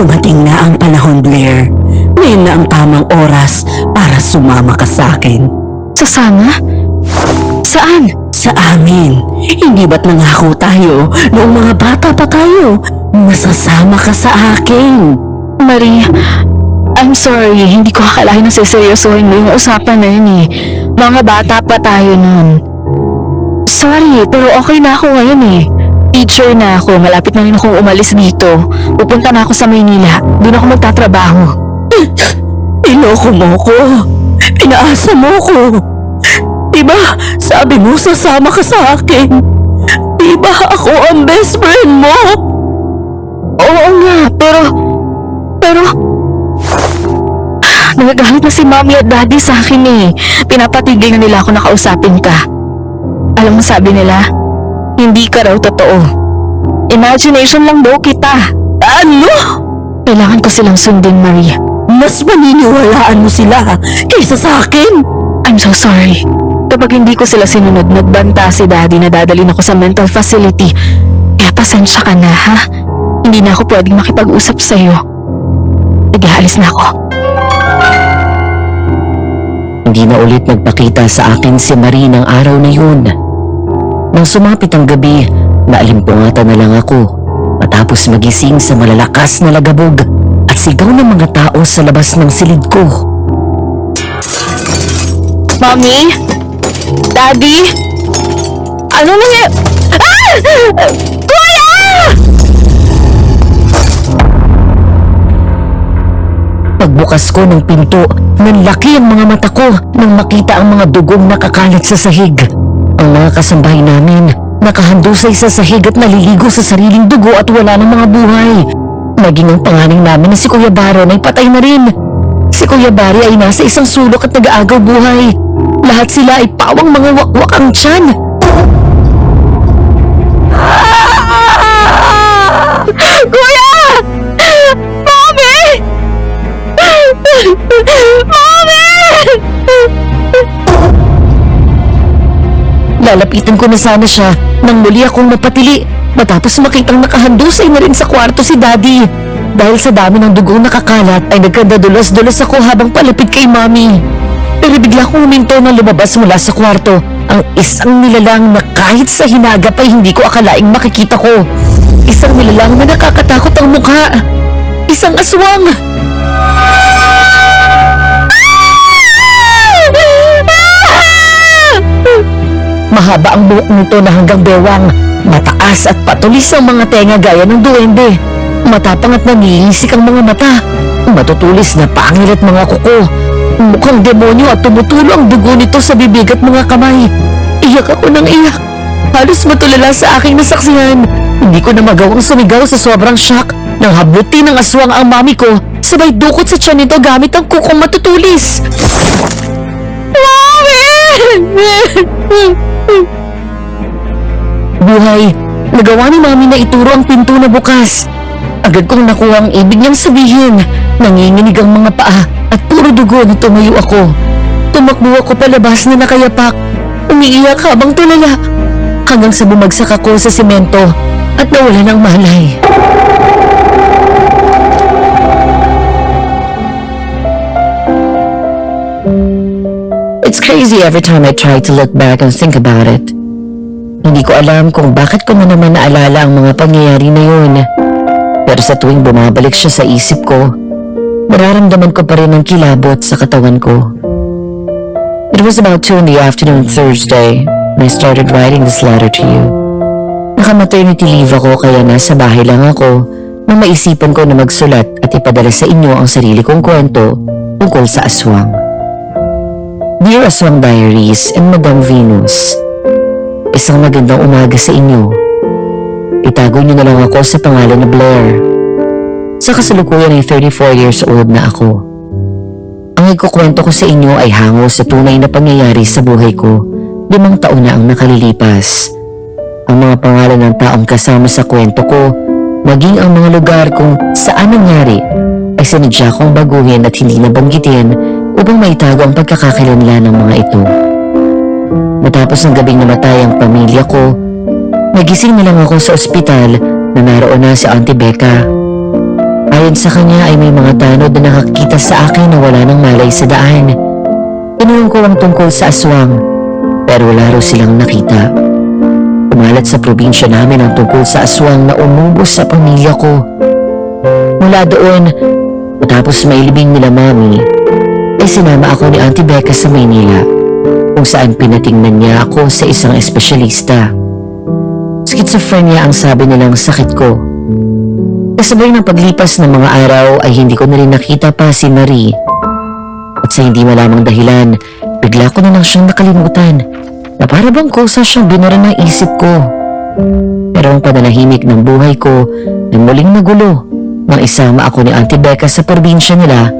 Dumating na ang panahon, Blair. Ngayon na ang tamang oras para sumama ka sa akin. Sasama? Saan? Sa amin. Hindi ba't nangako tayo noong mga bata pa tayo? Masasama ka sa akin. Marie, I'm sorry. Hindi ko akalain na siseryosohin mo yung usapan na yun eh. Mga bata pa tayo nun. Sorry, pero okay na ako ngayon eh. Teacher na ako. Malapit na rin akong umalis dito. Pupunta na ako sa Maynila. Doon ako magtatrabaho. Inoko mo ko. Pinaasa mo ko. Diba, sabi mo sasama ka sa akin? Diba ako ang best friend mo? Oo nga, pero... Nagagalit na si Mommy at Daddy sa akin eh. Pinapatigil na nila ako na kausapin ka. Alam mo sabi nila, hindi ka raw totoo. Imagination lang daw kita. Ano? Kailangan ko silang sundin, Maria. Mas maniniwalaan mo sila kaysa sa akin. I'm so sorry. Kapag hindi ko sila sinunod, nagbanta si Daddy na dadalhin ako sa mental facility. Kaya pasensya ka na, ha? Hindi na ako pwedeng makipag-usap sa'yo. Nag-aalis na ako. Hindi na ulit nagpakita sa akin si Marie ng araw na yun. Nang sumapit ang gabi, naalimpungatan na lang ako matapos magising sa malalakas na lagabog at sigaw ng mga tao sa labas ng silid ko. Mommy? Daddy? Ano nangyari? Ah! Kuya! Pagbukas ko ng pinto, nanlaki ang mga mata ko nang makita ang mga dugong nakakalat sa sahig. Ang mga kasambahay namin nakahandusay sa sahig at naliligo sa sariling dugo at wala ng mga buhay. Maging ang panganing namin na si Kuya Baron ay patay na rin. Si Kuya Barry ay nasa isang sulok at nag-aagaw buhay. Lahat sila ay pawang mga wakwak ang tiyan. Kuya! Mommy! Mommy! Lalapitan ko na sana siya nang muli akong mapatili matapos makitang nakahandusay na rin sa kwarto si Daddy. Dahil sa dami ng dugong nakakalat ay nagkadadulas-dulas ako habang palapit kay Mommy. Pero bigla kong huminto nang lumabas mula sa kwarto ang isang nilalang na kahit sa hinagap ay hindi ko akalaing makikita ko. Isang nilalang na nakakatakot ang mukha. Isang aswang. Mahaba ang buhok nito na hanggang bewang. Mataas at patulis ang mga tenga gaya ng duwende. Matapang at nanilisik ang mga mata. Matutulis na pangil at mga kuko. Mukhang demonyo at tumutulo ang dugo nito sa bibig at mga kamay. Iyak ako ng iyak. Halos matulala sa aking nasaksihan. Hindi ko na magawang sumigaw sa sobrang shock nang hablutin ng aswang ang mami ko sabay dukot sa tiyan nito gamit ang kukong matutulis. Buhay, nagawa ni Mami na ituro ang pinto na bukas. Agad kong nakuha ang ibig niyang sabihin. Nanginginig ang mga paa at puro dugo na tumayo ako. Tumakbo ako palabas na nakayapak. Umiiyak habang tulala. Hanggang sa bumagsak ako sa semento at nawala ng malay. It's crazy every time I try to look back and think about it. Hindi ko alam kung bakit ko na naman naalala ang mga pangyayari na yun. Pero sa tuwing bumabalik siya sa isip ko, nararamdaman ko pa rin ang kilabot sa katawan ko. It was about 2 in the afternoon Thursday when I started writing this letter to you. Naka-maternity leave ako kaya nasa bahay lang ako nang maisipan ko na magsulat at ipadala sa inyo ang sarili kong kwento tungkol sa aswang. Dear Aswang Diaries and Madam Venus, isang magandang umaga sa inyo. Itago niyo na lang ako sa pangalan na Blair. Sa kasalukuyan ay 34 years old na ako. Ang ikukwento ko sa inyo ay hango sa tunay na pangyayari sa buhay ko 5 taon na ang nakalilipas. Ang mga pangalan ng taong kasama sa kwento ko, maging ang mga lugar kung saan nangyari, ay sinadya kong baguhin at hindi nabanggitin upang maitago ang pagkakakilanlan ng mga ito. Matapos ng gabing namatay ang pamilya ko, nagising na lang ako sa ospital na naroon na si Auntie Becca. Ayon sa kanya ay may mga tanod na nakakita sa akin na wala nang malay sa daan. Tinanong ko ang tungkol sa aswang, pero wala raw silang nakita. Umalat sa probinsya namin ang tungkol sa aswang na umubos sa pamilya ko. Mula doon, matapos mailibing nila mami, ay sinama ako ni Auntie Becca sa Maynila, kung saan pinatingnan niya ako sa isang espesyalista. Schizophrenia ang sabi nilang sakit ko. Kasabay ng paglipas ng mga araw ay hindi ko na rin nakita pa si Marie. At sa hindi malamang dahilan, bigla ko na lang siyang nakalimutan na para bang kusa siyang binura ng isip ko. Pero ang pananahimik ng buhay ko ay muling nagulo nang isama ako ni Auntie Becca sa probinsya nila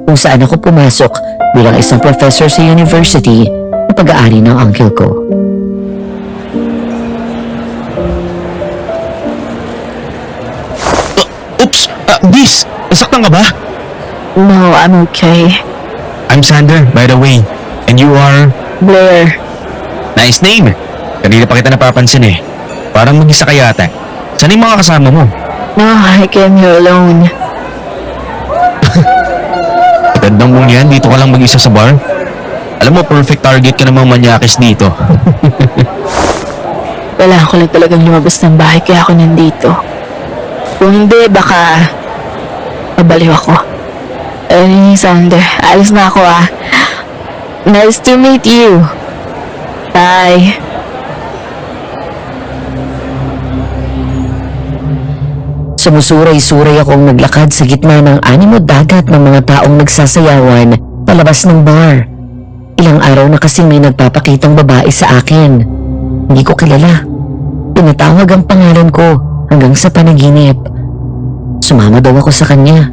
kung saan ako pumasok bilang isang professor sa university na pag-aari ng uncle ko. Oops! Bis! Nasaktan ka ba? No, I'm okay. I'm Sander, by the way. And you are... Blair. Nice name! Kanina pa kita napapansin eh. Parang mag-isa ka yata. Saan yung mga kasama mo? No, I came here alone. Gandang mong yan, dito ka lang mag-isa sa bar. Alam mo, perfect target ka namang manyakis dito. Kailangan ko lang talagang lumabas ng bahay kaya ako nandito. Kung hindi, baka mabaliw ako. Anyway, Sander, alis na ako ah. Nice to meet you. Bye. Sumusuray-suray akong naglakad sa gitna ng animo dagat ng mga taong nagsasayawan palabas ng bar. Ilang araw na kasing may nagpapakitang babae sa akin. Hindi ko kilala. Pinatawag ang pangalan ko hanggang sa panaginip. Sumama daw ako sa kanya.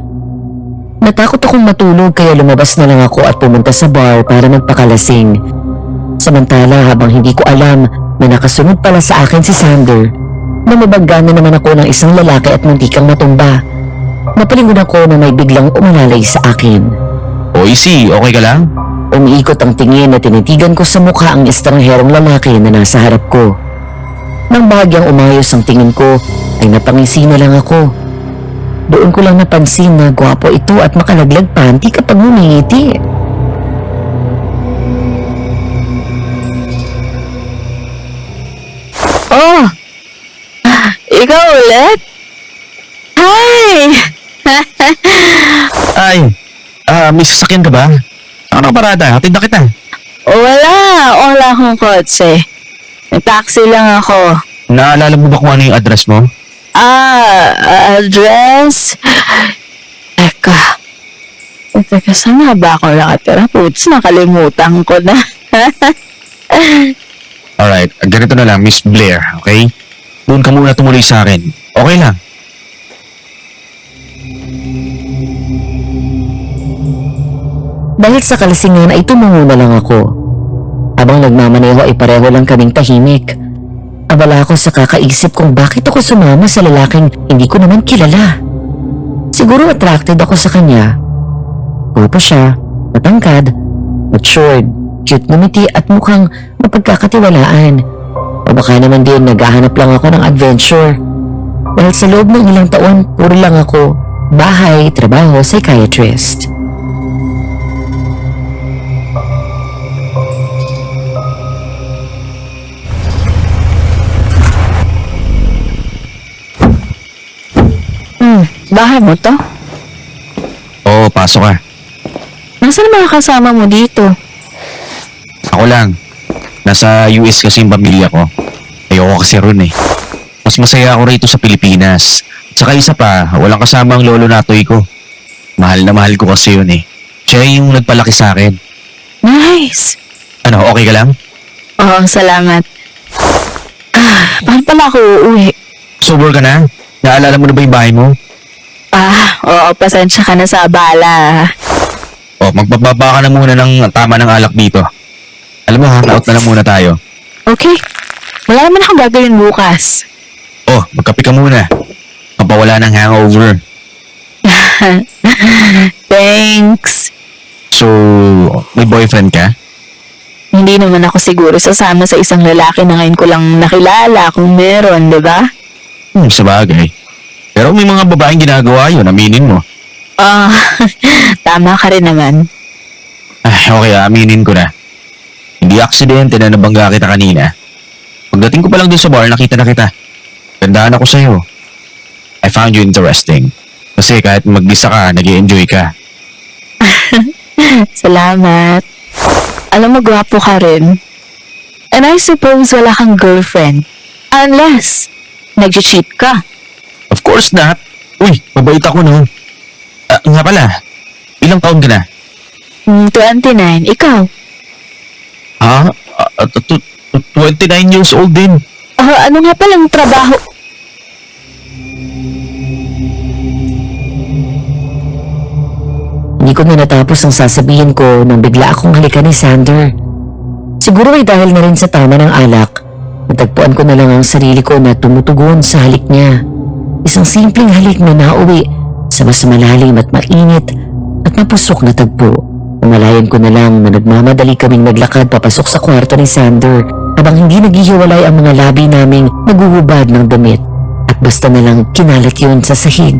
Natakot akong matulog kaya lumabas na lang ako at pumunta sa bar para magpakalasing. Samantala habang hindi ko alam na nakasunod pala sa akin si Sander, namabagga na naman ako ng isang lalaki at muntikang matumba. Napalingon ako na may biglang umalalay sa akin. O Isi, okay ka lang? Umiikot ang tingin at tinitigan ko sa mukha ang estrangherong lalaki na nasa harap ko. Nang bahagyang umayos ang tingin ko, ay napangisi na lang ako. Doon ko lang napansin na gwapo ito at makalaglag panty kapag ngumingiti. Oh! Ikaw ulit? Hi! Ay, may sasakyan ka ba? Saan ka parada? Hatid na kita. Wala akong kotse. Taxi lang ako. Naalala mo ba kung ano yung address mo? Address? Teka, saan nga ba ako nakatira? Puts, nakalimutan ko na. Alright, ganito na lang, Miss Blair, okay? Doon ka muna tumuloy sa akin. Okay lang. Dahil sa kalasingan ay tumungo na lang ako. Habang nagmamaneho ay pareho lang kaming tahimik. Abala ako sa kakaisip kung bakit ako sumama sa lalaking hindi ko naman kilala. Siguro attracted ako sa kanya. Gwapo siya, matangkad, matured, cute na ngiti at mukhang mapagkakatiwalaan. O baka naman din naghahanap lang ako ng adventure. Dahil sa loob ng ilang taon, puro lang ako, bahay, trabaho, psychiatrist. Bahay mo to? Oo, pasok ka. Nasaan ang mga kasama mo dito? Ako lang. Nasa US kasi yung pamilya ko. Ayoko kasi ron eh. Mas masaya ako rito sa Pilipinas. At saka isa pa, walang kasama ang lolo natoy ko. Mahal na mahal ko kasi yun eh. Siya yung nagpalaki sa akin. Nice! Ano, okay ka lang? Oo, salamat. Paano pala ako uuwi? Sober ka na? Naalala mo na ba yung bahay mo? Oo, pasensya ka na sa abala. O, magbababa ka na muna ng tama ng alak dito. Alam mo, hangout na lang muna tayo. Okay. Wala naman akong gagawin bukas. Oh, magkape ka muna. Kapawala ng hangover. Thanks. So, may boyfriend ka? Hindi naman ako siguro sasama sa isang lalaki na ngayon ko lang nakilala kung meron, di ba? Sa bagay. Pero may mga babaeng ginagawa yun, aminin mo. Ah, tama ka rin naman. Ay, okay, aminin ko na. Hindi aksidente na nabangga kita kanina. Pagdating ko pa lang dun sa bar, nakita na kita. Gandaan ako sa'yo. I found you interesting. Kasi kahit mag-isa ka, nag-i-enjoy ka. Salamat. Alam mo, gwapo ka rin. And I suppose wala kang girlfriend. Unless, nag-cheat ka. Of course not. Uy, mabait ako no. Nga pala, ilang taon ka na? 29. Ikaw? Ha? 29 years old din. Ano nga palang trabaho? Hindi ko na natapos ang sasabihin ko nang bigla akong halikan ni Sander. Siguro ay dahil na rin sa tama ng alak, natagpuan ko na lang ang sarili ko na tumutugon sa halik niya. Isang simpleng halik na nauwi sa mas malalim at mainit at mapusok na tagpo. Namalayan ko na lang na nagmamadali kaming naglakad papasok sa kwarto ni Sander habang hindi naghihiwalay ang mga labi naming naguhubad ng damit at basta na lang kinalat yun sa sahig.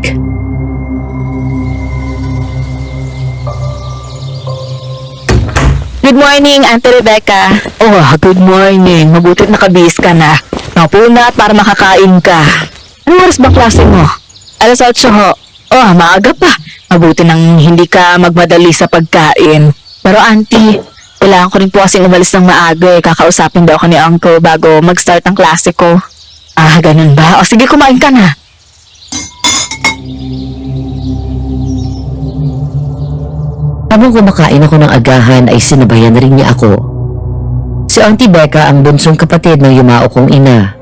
Good morning, Auntie Rebecca. Oh, good morning. Mabutit nakabihis ka na. Napunat para makakain ka. Anong oras ba klase mo? 8:00 ho. Oh, maaga pa. Mabuti nang hindi ka magmadali sa pagkain. Pero auntie, kailangan ko rin po kasing umalis ng maaga eh. Kakausapin daw ako ni uncle bago mag-start ang klase ko. Ah, ganun ba? O sige, kumain ka na. Habang kumakain ako ng agahan ay sinabayan rin niya ako. Si Auntie Becca ang bunsong kapatid ng yumao kong ina.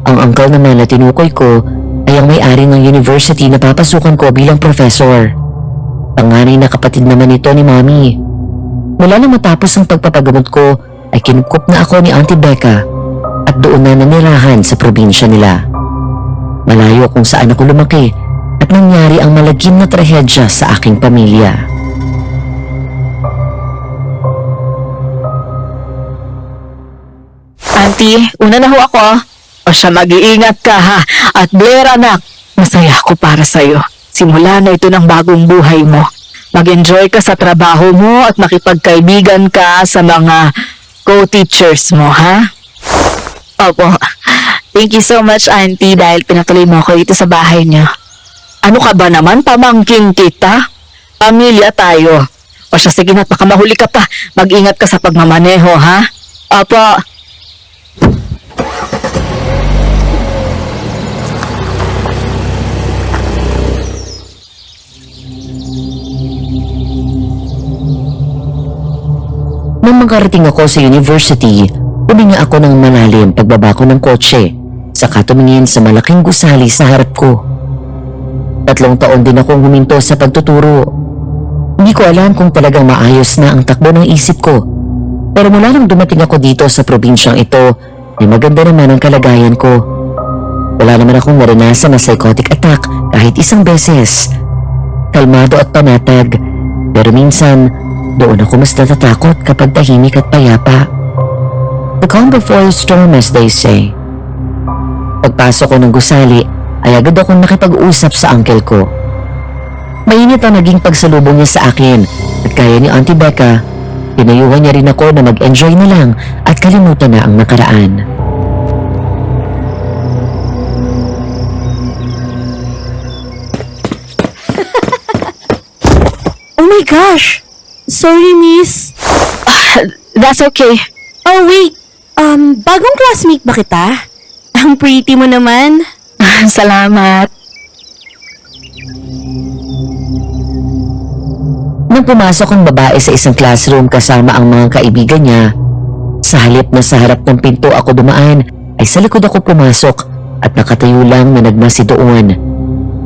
Ang uncle naman na tinukoy ko ay ang may-ari ng university na papasukan ko bilang professor. Panganay na kapatid naman ito ni Mommy. Mula na matapos ang pagpapagamot ko ay kinupkup na ako ni Auntie Becca at doon na nanirahan sa probinsya nila. Malayo kung saan ako lumaki at nangyari ang malagim na trahedya sa aking pamilya. Auntie, una na ho ako. O siya, mag-iingat ka ha. At Blair anak, masaya ako para sa'yo. Simula na ito ng bagong buhay mo. Mag-enjoy ka sa trabaho mo at makipagkaibigan ka sa mga co-teachers mo, ha? Opo. Thank you so much, Auntie, dahil pinatuloy mo ako dito sa bahay niyo. Ano ka ba naman? Pamangking kita? Pamilya tayo. O siya, sige na, baka mahuli ka pa. Mag-ingat ka sa pagmamaneho, ha? Opo. Nang makarating ako sa university, huminga ako ng malalim pagbaba ko ng kotse, saka tumingin sa malaking gusali sa harap ko. 3 taon din akong huminto sa pagtuturo. Hindi ko alam kung talagang maayos na ang takbo ng isip ko. Pero mula nang dumating ako dito sa probinsyang ito, ay maganda naman ang kalagayan ko. Wala naman akong naranasan na psychotic attack kahit isang beses. Kalmado at panatag, pero minsan, doon ako mas natatakot kapag tahimik at payapa. The calm before the storm, as they say. Pagpasok ko ng gusali, ay agad akong nakipag-usap sa uncle ko. Mainit ang naging pagsalubong niya sa akin at kaya ni Auntie Becca, pinayuhan niya rin ako na mag-enjoy na lang at kalimutan na ang nakaraan. Oh my gosh! Sorry, miss. That's okay. Oh, wait. Bagong classmate ba kita? Ang pretty mo naman. Salamat. Nang pumasok ang babae sa isang classroom kasama ang mga kaibigan niya, sa halip na sa harap ng pinto ako dumaan, ay sa likod ako pumasok at nakatayo lang na nagmasi doon.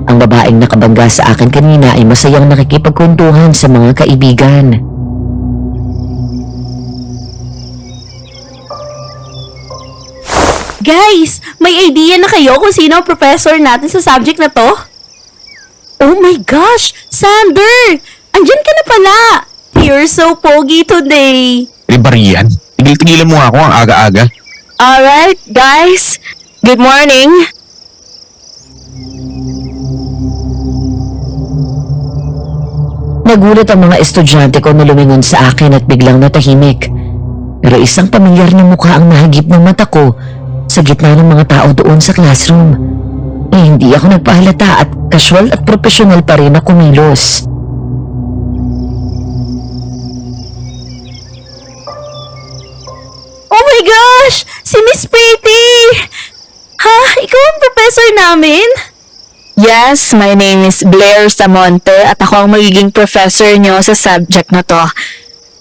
Ang babaeng nakabangga sa akin kanina ay masayang nakikipagkwentuhan sa mga kaibigan. Guys, may idea na kayo kung sino ang professor natin sa subject na to? Oh my gosh! Sander! Andyan ka na pala! You're so pogi today! Ribarian, tigil-tigilan mo nga ako ang aga-aga. Alright, guys. Good morning. Nagulat ang mga estudyante ko na lumingon sa akin at biglang natahimik. Pero isang pamilyar na mukha ang nahagip ng mata ko sa gitna ng mga tao doon sa classroom. Hindi ako nagpahalata at casual at profesional pa rin ako kumilos. Oh my gosh! Si Miss Pretty! Ha? Ikaw ang professor namin? Yes, my name is Blair Samonte at ako ang magiging professor nyo sa subject na to.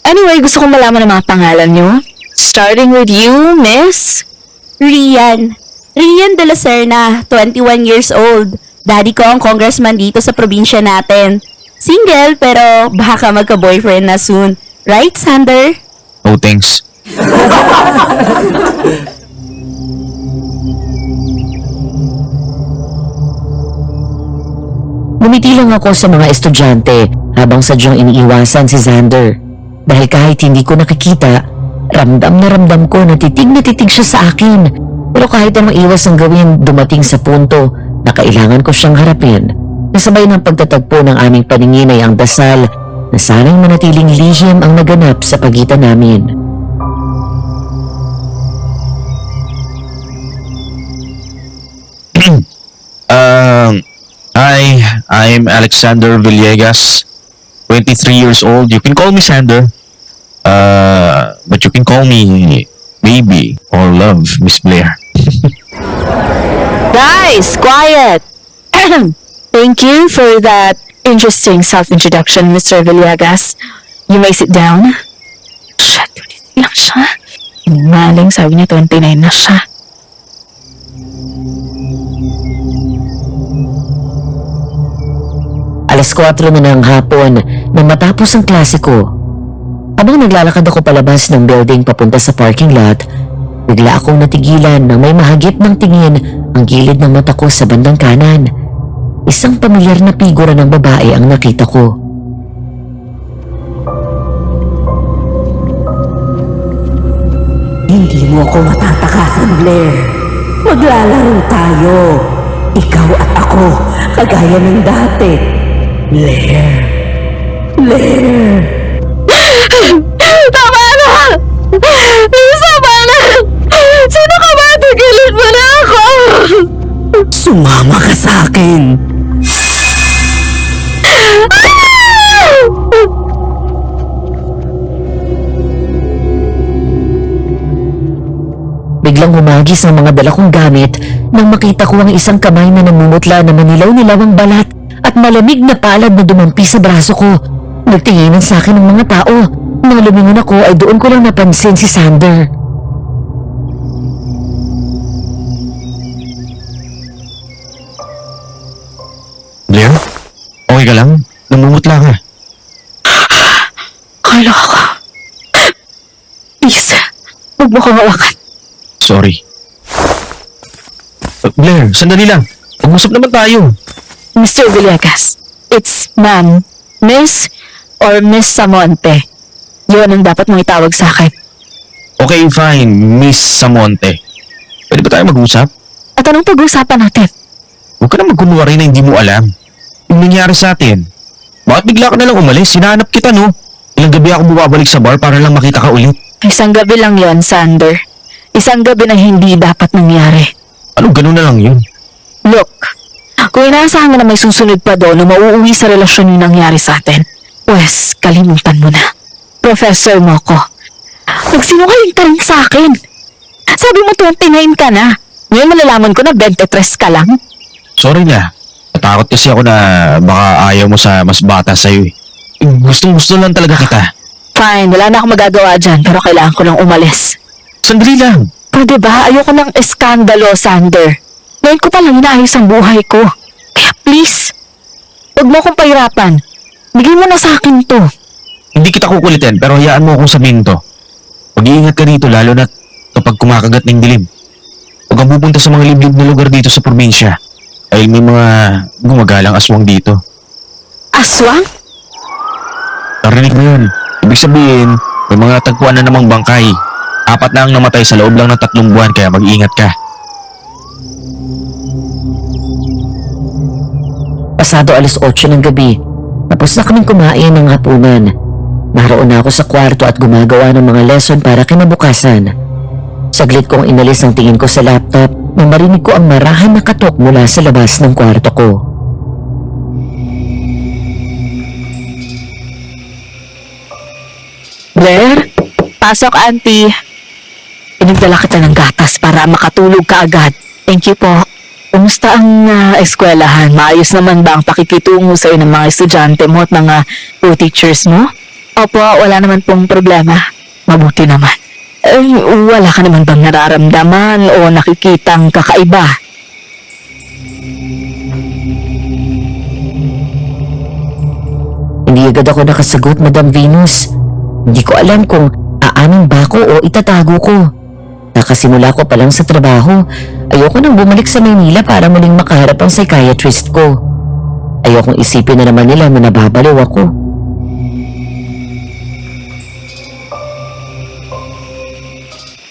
Anyway, gusto kong malaman ang mga pangalan nyo. Starting with you, Miss? Rian. Rian de la Serna, 21 years old. Daddy ko ang congressman dito sa probinsya natin. Single pero baka magka-boyfriend na soon. Right, Sander? Oh, thanks. Ngumiti lang ako sa mga estudyante habang sadyang iniiwasan si Xander. Dahil kahit hindi ko nakikita, ramdam na ramdam ko na titig siya sa akin. Pero kahit anong iwas ang gawin, dumating sa punto na kailangan ko siyang harapin. Kasabay ng pagtatagpo ng aming paningin ay ang dasal na sana'y manatiling lihim ang naganap sa pagitan namin. Hi, I'm Alexander Villegas, 23 years old. You can call me Sander. But you can call me baby or love, Miss Blair. Guys, quiet! Thank you for that interesting self-introduction, Mr. Villegas. You may sit down. Shit, 23 lang siya. Maling sabi niya 29 na siya. Alas 4 na ng hapon nang matapos ang klase ko. Habang naglalakad ako palabas ng building papunta sa parking lot, bigla akong natigilan nang may mahagip ng tingin ang gilid ng mata ko sa bandang kanan. Isang pamilyar na figura ng babae ang nakita ko. Hindi mo ako matatakasan, Blair. Maglalaro tayo. Ikaw at ako, kagaya ng dati. Blair. Blair. Tama na! Tama na! Sino ka ba? Tigilin mo na ako! Sumama ka sa akin. Biglang humagis ang mga dala kong gamit nang makita ko ang isang kamay na namumutla na manilaw-nilaw ang balat at malamig na palad na dumampi sa braso ko. Nagtinginan sa akin ng mga tao. Nang lumingon ako ay doon ko lang napansin si Sander. Blair? Okay ka lang? Namumutla ka. Kala ko. Please, huwag mo kong hawakan. Sorry. Blair, sandali lang. Mag-usap naman tayo. Mr. Villegas, it's ma'am, Miss, or Miss Samonte. Yun ang dapat mong itawag sa akin. Okay, fine, Miss Samonte. Pwede ba tayo mag-usap? At anong pag-uusapan natin? Huwag ka na magkunwari na hindi mo alam. Yung nangyari sa atin. Bakit bigla ka na lang umalis? Hinahanap kita, no? Ilang gabi ako bumabalik sa bar para lang makita ka ulit. Isang gabi lang yon, Sander. Isang gabi na hindi dapat nangyari. Ano, ganun na lang yun? Look, kung inaasahan mo na may susunod pa doon na mauuwi sa relasyon yung nangyari sa atin, pues, kalimutan mo na. Professor mo ko. Nagsinungaling ka rin sa akin. Sabi mo 29 ka na. Ngayon malalaman ko na 23 ka lang. Sorry na. Natakot kasi ako na baka ayaw mo sa mas bata sa'yo eh. Gustong-gusto lang talaga kita. Fine, wala na akong magagawa dyan pero kailangan ko lang umalis. Sandali lang. Pwede ba? Ayoko ng eskandalo, Sander. Ngayon ko palang inaayos ang buhay ko. Kaya please, huwag mo akong pahirapan. Bigay mo na sa akin to. Hindi kita kukulitin pero hayaan mo akong sabihin to. Mag-iingat ka dito lalo na kapag kumakagat ng dilim. Huwag kang pupunta sa mga liblib na lugar dito sa probinsya. Dahil may mga gumagalang aswang dito. Aswang? Narinig mo yun. Ibig sabihin, may mga tagpuan na namang bangkay. 4 na ang namatay sa loob lang ng 3 buwan kaya mag-iingat ka. Pasado alas 8 ng gabi, Tapos na kaming kumain ng hapunan. Naroon na ako sa kwarto at gumagawa ng mga lesson para kinabukasan. Saglit kong inalis ang tingin ko sa laptop nang marinig ko ang marahan na katok mula sa labas ng kwarto ko. Blair? Pasok, Auntie. Pinagdala kita ng gatas para makatulog ka agad. Thank you po. Kumusta ang eskwelahan? Maayos naman ba ang pakikitungo sa ng mga estudyante mo at mga co-teachers mo? Opo, wala naman pong problema. Mabuti naman. Wala ka naman bang nararamdaman o nakikitang kakaiba? Hindi agad ako nakasagot, Madam Venus. Hindi ko alam kung aamin ba ako o itatago ko. Nakasimula ko pa lang sa trabaho. Ayoko nang bumalik sa Maynila para muling makaharap ang psychiatrist ko. Ayokong isipin na naman nila na nababaliw ako.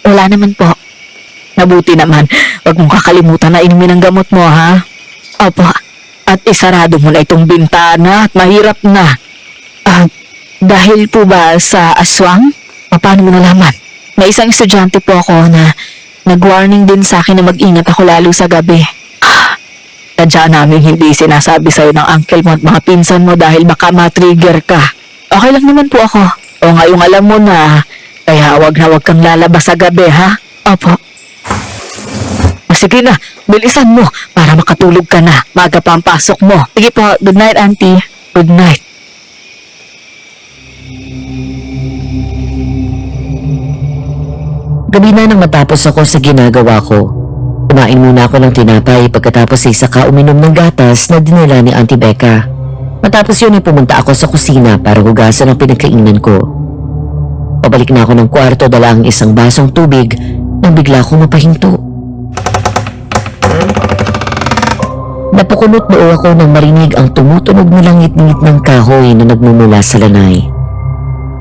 Wala naman po. Mabuti naman. Huwag mong kakalimutan na inumin ang gamot mo, ha? Opo. At isarado mo na itong bintana at mahirap na. Dahil po ba sa aswang? Paano mo nalaman? May isang estudyante po ako na nag-warning din sa akin na mag-ingat ako lalo sa gabi. Tadya namin hindi sinasabi sa'yo ng uncle mo at mga pinsan mo dahil baka ma-trigger ka. Okay lang naman po ako. O ngayong alam mo na, kaya wag na wag kang lalabas sa gabi, ha? Opo. O sige na, bilisan mo para makatulog ka na. Maga pa ang pasok mo. Sige po, good night, Auntie. Good night. Gabi na nang matapos ako sa ginagawa ko. Kumain muna ako ng tinapay pagkatapos ay saka uminom ng gatas na dinala ni Auntie Becca. Matapos yun ay pumunta ako sa kusina para hugasan ang pinagkainan ko. Pabalik na ako ng kwarto dala ang isang basong tubig nang bigla akong mapahinto. Napukunot noo ako nang marinig ang tumutunog na langit-ngit ng kahoy na nagmumula sa lanay.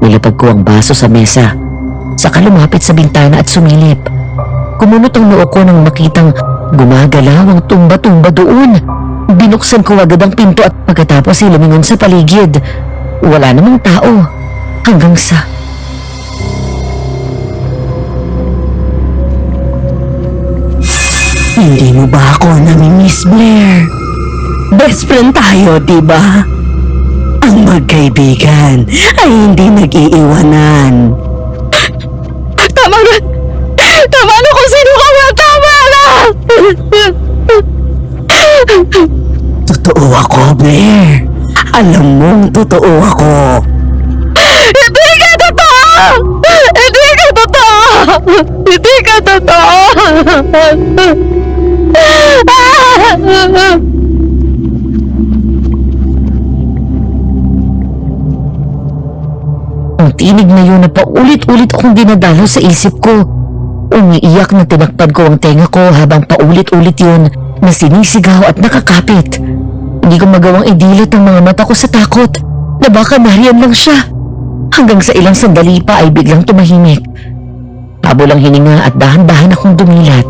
Nilapag ko ang baso sa mesa, saka lumapit sa bintana at sumilip. Kumunot ang noo ko nang makitang gumagalaw ang tumba-tumba doon. Binuksan ko agad ang pinto at pagkatapos ay lumingon sa paligid. Wala namang tao. Hanggang sa... Hindi mo ba ako nami-miss, Blair? Best friend tayo, diba? Ang magkaibigan ay hindi nag-iiwanan. Tama na! Tama na kung sino ka ba! Tama na! Totoo ako, Blair. Alam mong totoo ako. Hindi ka totoo! Hindi ka totoo! Hindi ka totoo! Ang tinig na yun na paulit-ulit akong dinadalaw sa isip ko. Umiiyak na tinakpan ko ang tenga ko habang paulit-ulit yun na sinisigaw at nakakapit. Hindi ko magawang idilat ang mga mata ko sa takot na baka nariyan lang siya. Hanggang sa ilang sandali pa ay biglang tumahimik. Habol ang hininga at dahan-dahan akong dumilat.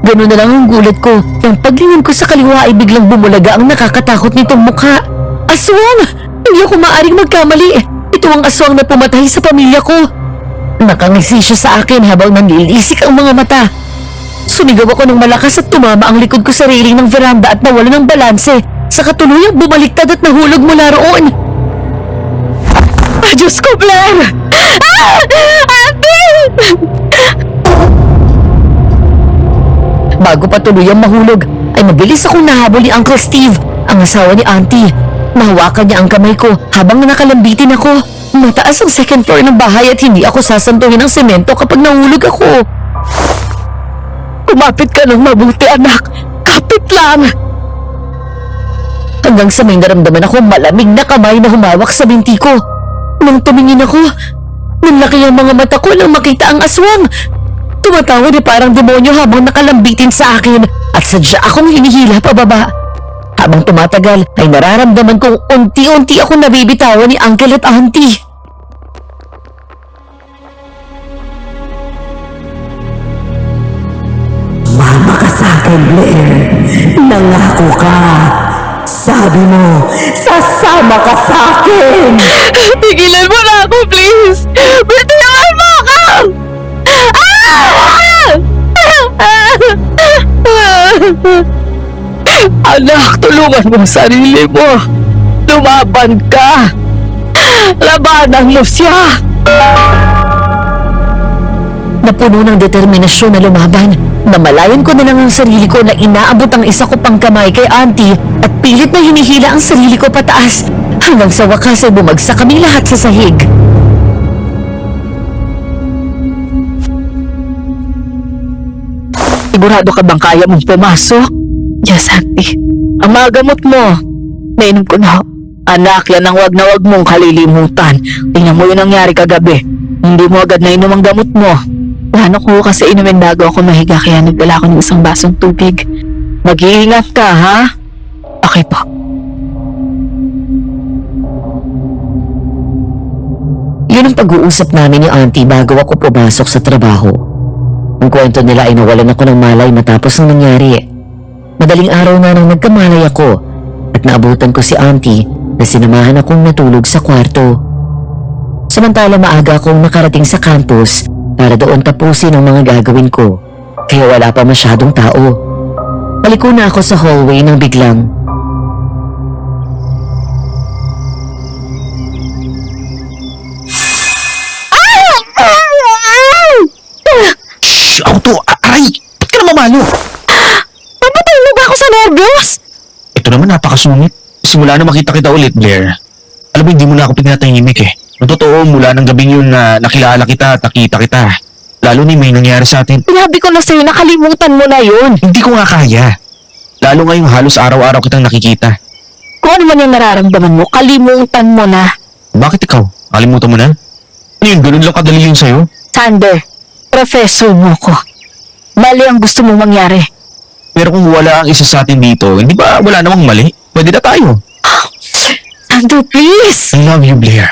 Ganun na lang ang gulat ko. Nang paglingin ko sa kaliwa ay biglang bumulaga ang nakakatakot nitong mukha. Aswang! Hindi ako maaaring magkamali. Ito ang aswang na pumatay sa pamilya ko. Nakangisi siya sa akin habang nanlilisik ang mga mata. Sumigaw ako ng malakas at tumama ang likod ko sa railing ng veranda at nawala ng balanse. Sa katuluyang bumaliktad at nahulog mula roon. Diyos ko, Blair! Auntie! Bago pa tuluyang mahulog, ay mabilis akong nahabol ni Uncle Steve, ang asawa ni Auntie. Nahawakan niya ang kamay ko habang nakalambitin ako. Mataas ang second floor ng bahay at hindi ako sasantuhin ng semento kapag nahulog ako. Kumapit ka ng mabuti, anak. Kapit lang. Hanggang sa may naramdaman ako malamig na kamay na humawak sa binti ko. Nang tumingin ako, nanlaki ang mga mata ko nang makita ang aswang. Tumatawa na parang demonyo habang nakalambitin sa akin at sadya akong hinihila pababa. Habang tumatagal ay nararamdaman kong unti-unti akong nabibitawan ni Uncle at Auntie. akin, Blair. Nangako ka. Sabi mo, sasama ka sa akin. Tigilan mo na ako, please! Bitiwan mo ako! Anak, tulungan mo ang sarili mo. Lumaban ka. Labanan mo siya. Napuno ng determinasyon na lumaban. Namalayan ko na lang ang sarili ko na inaabot ang isa ko pang kamay kay auntie at pilit na hinihila ang sarili ko pataas. Hanggang sa wakas ay bumagsak kami lahat sa sahig. Sigurado ka bang kaya mong pumasok? Yes, auntie. Ang mga gamot mo, nainom ko na. Anak, yan ang wag na wag mong kalilimutan. Tingnan mo yung nangyari kagabi. Hindi mo agad nainom ang gamot mo. Plano ko kasi inumin bago ako mahiga kaya nagdala ako ng isang basong tubig. Mag-iingat ka, ha? Okay po. Yun ang pag-uusap namin ni auntie bago ako pumasok sa trabaho. Ang kwento nila ay nawalan ako ng malay matapos ang nangyari. Madaling araw na nang nagkamalay ako at naabutan ko si auntie na sinamahan akong natulog sa kwarto. Samantala maaga akong nakarating sa campus para doon tapusin ang mga gagawin ko kaya wala pa masyadong tao. Paliko na ako sa hallway nang biglang Shh! Ako to! Aray! Ba't ka na mamalo? Pamatay mo ba ako sa nervyos? Ito naman napakasungit. Simula na makita kita ulit, Blair. Alam mo, hindi mo na ako pinatahimik eh. Ang totoo, mula ng gabing yun na nakilala kita at nakita kita. Lalo ni may nangyari sa atin. Sinabi ko na sa'yo, nakalimutan mo na yun. Hindi ko nga kaya. Lalo ngayong halos araw-araw kitang nakikita. Kung ano man yung nararamdaman mo, kalimutan mo na. Bakit ikaw? Kalimutan mo na? Ano yun? Ganun lang kadali yun sa'yo? Sander, professor mo ko. Mali ang gusto mong mangyari. Pero kung wala ang isa sa atin dito, hindi ba wala namang mali? Pwede na tayo. Sander, please! I love you, Blair.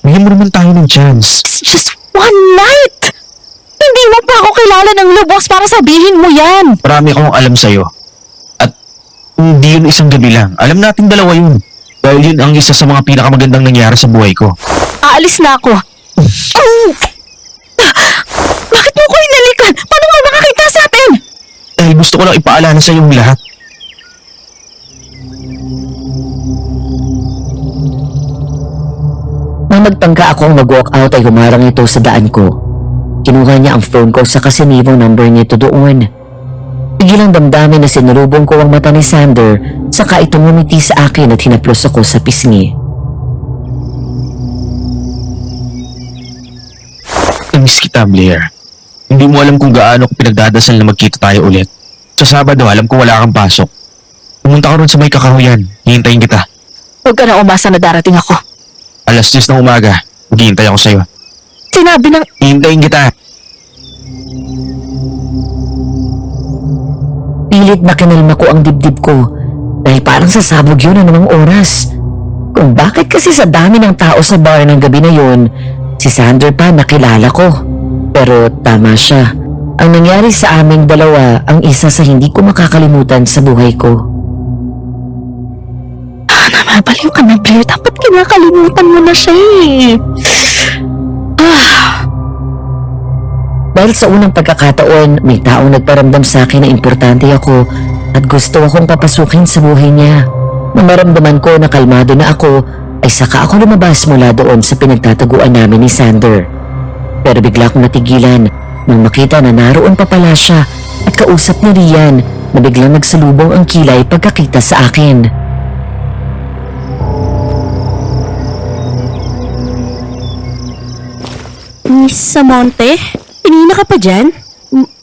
Bigyan mo naman tayo ng chance. It's just one night! Hindi mo pa ako kilala ng lubos para sabihin mo yan. Marami akong alam sa'yo. At hindi yun isang gabi lang. Alam nating dalawa yun. Dahil yun ang isa sa mga pinakamagandang nangyari sa buhay ko. Aalis na ako. Oh! Bakit mo ko inalikan? Paano nga makakita sa atin? Dahil gusto ko lang ipaalala sa iyong lahat. nang magtangka akong mag-walk out ay humarang ito sa daan ko. Kinuha niya ang phone ko sa kasinibong number nito doon. Biglang damdamin na sinulubong ko ang mata ni Sander saka ito ngumiti sa akin at hinaplos ako sa pisngi. Namiss kita, Blair. Hindi mo alam kung gaano ko pinagdadasal na magkita tayo ulit. Sa Sabado, alam ko wala kang pasok. Pumunta ka ron sa may kakahuyan. Hihintayin kita. Huwag ka na umasa na darating ako. Alas 10 ng umaga. Maghihintay ako sa'yo. Sinabi ng... Hihintayin kita. Pilit na kinalma ko ang dibdib ko dahil parang sasabog yun anumang oras. Kung bakit kasi sa dami ng tao sa bar ng gabi na yun, si Sander pa nakilala ko. Pero tama siya. Ang nangyari sa aming dalawa ang isa sa hindi ko makakalimutan sa buhay ko. Namabaliw ka na, Blair. Dapat kinakalimutan mo na siya eh. Dahil sa unang pagkakataon, may taong nagparamdam sa akin na importante ako at gusto akong papasukin sa buhay niya. Nang maramdaman ko na kalmado na ako, ay saka ako lumabas mula doon sa pinagtataguan namin ni Sander. Pero bigla akong natigilan nang makita na naroon pa pala siya at kausap ni Rian na biglang nagsalubong ang kilay pagkakita sa akin. Miss Samonte? Kanina ka pa dyan?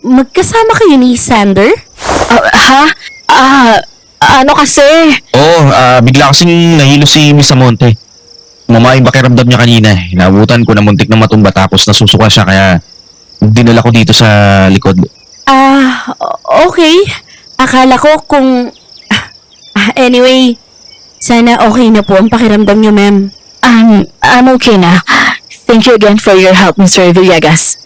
Magkasama kayo ni Sander? Ano kasi? Bigla kasing nahilo si Miss Amonte. Mamaing pakiramdam niya kanina. Inabutan ko na muntik na matumba tapos nasusuka siya kaya dinala ko dito sa likod. Okay. Akala ko kung... Anyway, sana okay na po ang pakiramdam niyo, ma'am. I'm okay na. Thank you again for your help, Mr. Villegas.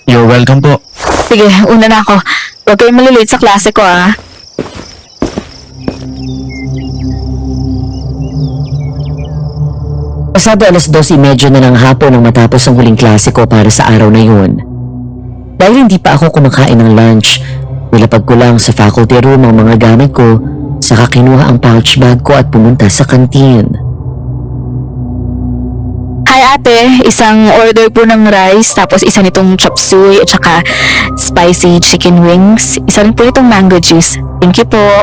You're welcome po. Sige, una na ako. Huwag kayong malilate sa klase ko, ah. Pasado 2:30 na ng hapon nang matapos ang huling klase ko para sa araw na yun. Dahil hindi pa ako kumakain ng lunch, nilapag ko lang sa faculty room ang mga gamit ko, saka kinuha ang pouch bag ko at pumunta sa kantin. Hi ate, isang order po ng rice, tapos isa nitong chop suey at saka spicy chicken wings. Isa rin po itong mango juice. Thank you po.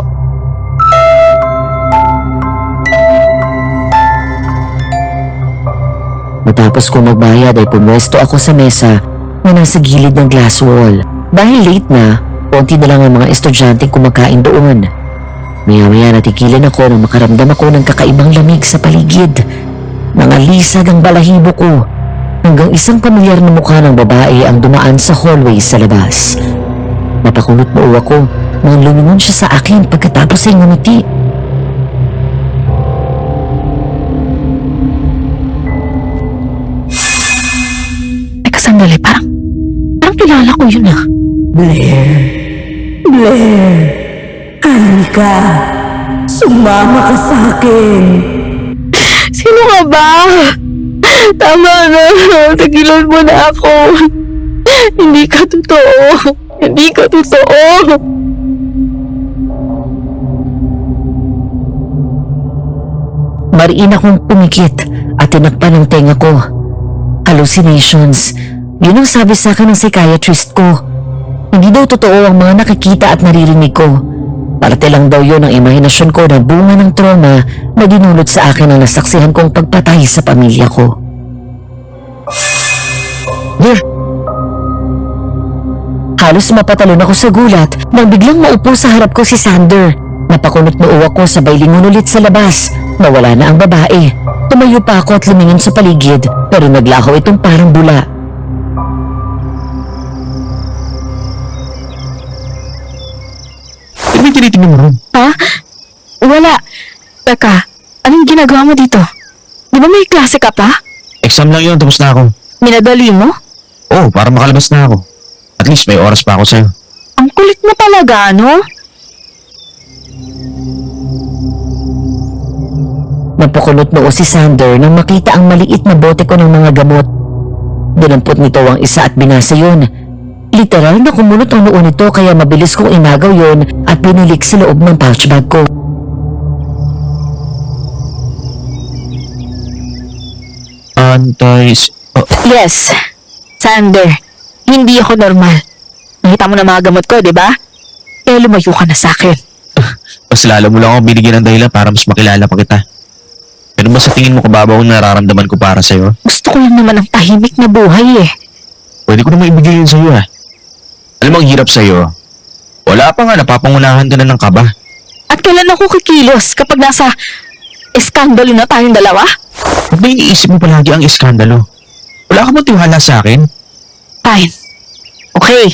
Matapos ko magbayad ay pumwesto ako sa mesa na nasa gilid ng glass wall. Dahil late na, konti na lang ang mga estudyanteng kumakain doon. Maya-maya natikilan ako nang makaramdam ako ng kakaibang lamig sa paligid. Nangalisag ang balahibo ko hanggang isang pamilyar na mukha ng babae ang dumaan sa hallway sa labas. Napakunot mo ako nang lumingon siya sa akin pagkatapos ay ngumiti. Teka sandali, parang kilala ko yun ah. Blair, halika. Sumama ka sa akin. Sino ka ba? Tama na, tagilan mo na ako. Hindi ka totoo. Hindi ka totoo. Mariin akong pumikit at tinakpan ng tenga ko. Hallucinations. Yun ang sabi sa akin ng psychiatrist ko. Hindi daw totoo ang mga nakikita at naririnig ko. Parte lang daw yun ang imahinasyon ko na bunga ng trauma na dinulot sa akin ang nasaksihan kong pagpatay sa pamilya ko. Blair! Halos mapatalon ako sa gulat nang biglang maupo sa harap ko si Sander. Napakunot noo ako sabay lingon ulit sa labas. Nawala na ang babae. Tumayo pa ako at lumingin sa paligid pero naglaho itong parang bula. Ano yung tinitingnan mo ron? Ha? Wala. Teka, anong ginagawa mo dito? Di ba may klase ka pa? Exam lang yun, tapos na ako. Minadali mo? Oo, para makalabas na ako. At least may oras pa ako sa'yo. Ang kulit mo talaga, no? Napakunot noo si Sander nang makita ang maliit na bote ko ng mga gamot. Dinampot nito ang isa at binasa yun. Literal na kumunot ang noo nito kaya mabilis kong inagaw yun at binilik sa loob ng pouch bag ko. Yes. Sander, hindi ako normal. Nakita mo na mga gamot ko, di ba? Kaya lumayo ka na sa akin. Mas lalo mo lang ako binigyan ng dahilan para mas makilala pa kita. Pero ba sa tingin mo kababaw ang nararamdaman ko para sa'yo? Gusto ko lang naman ng tahimik na buhay eh. Pwede ko naman ibigay yun sa'yo ah. Alam mo ang hirap sa'yo. Wala pa nga, napapangunahan ka na ng kaba. At kailan ako kikilos kapag nasa eskandalo na tayong dalawa? Huwag ba iniisip mo palagi ang iskandalo? Wala ka bang tiwala sa akin? Fine. Okay.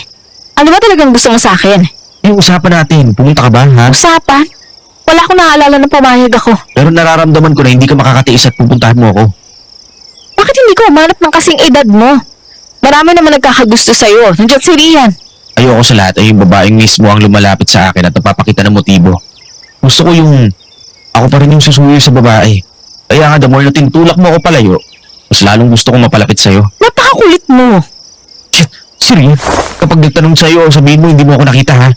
Ano ba talagang gusto mo sa akin? Yung usapan natin, pumunta ka ba ha? Usapan? Wala akong naalala na pumayag ako. Pero nararamdaman ko na hindi ka makakatiis at pupuntahan mo ako. Bakit hindi ko umanap ng kasing edad mo? Marami naman nagkakagusto sa'yo. Nandiyan si Rian. Ayoko sa lahat ay yung babaeng mismo ang lumalapit sa akin at napapakita ng motibo. Gusto ko yung ako pa rin yung susuyo sa babae. Kaya nga the more na tinutulak mo ako palayo, mas lalong gusto kong mapalapit sa'yo. Napakakulit mo. Shit! Siri, kapag nagtanong sa'yo, sabihin mo hindi mo ako nakita ha?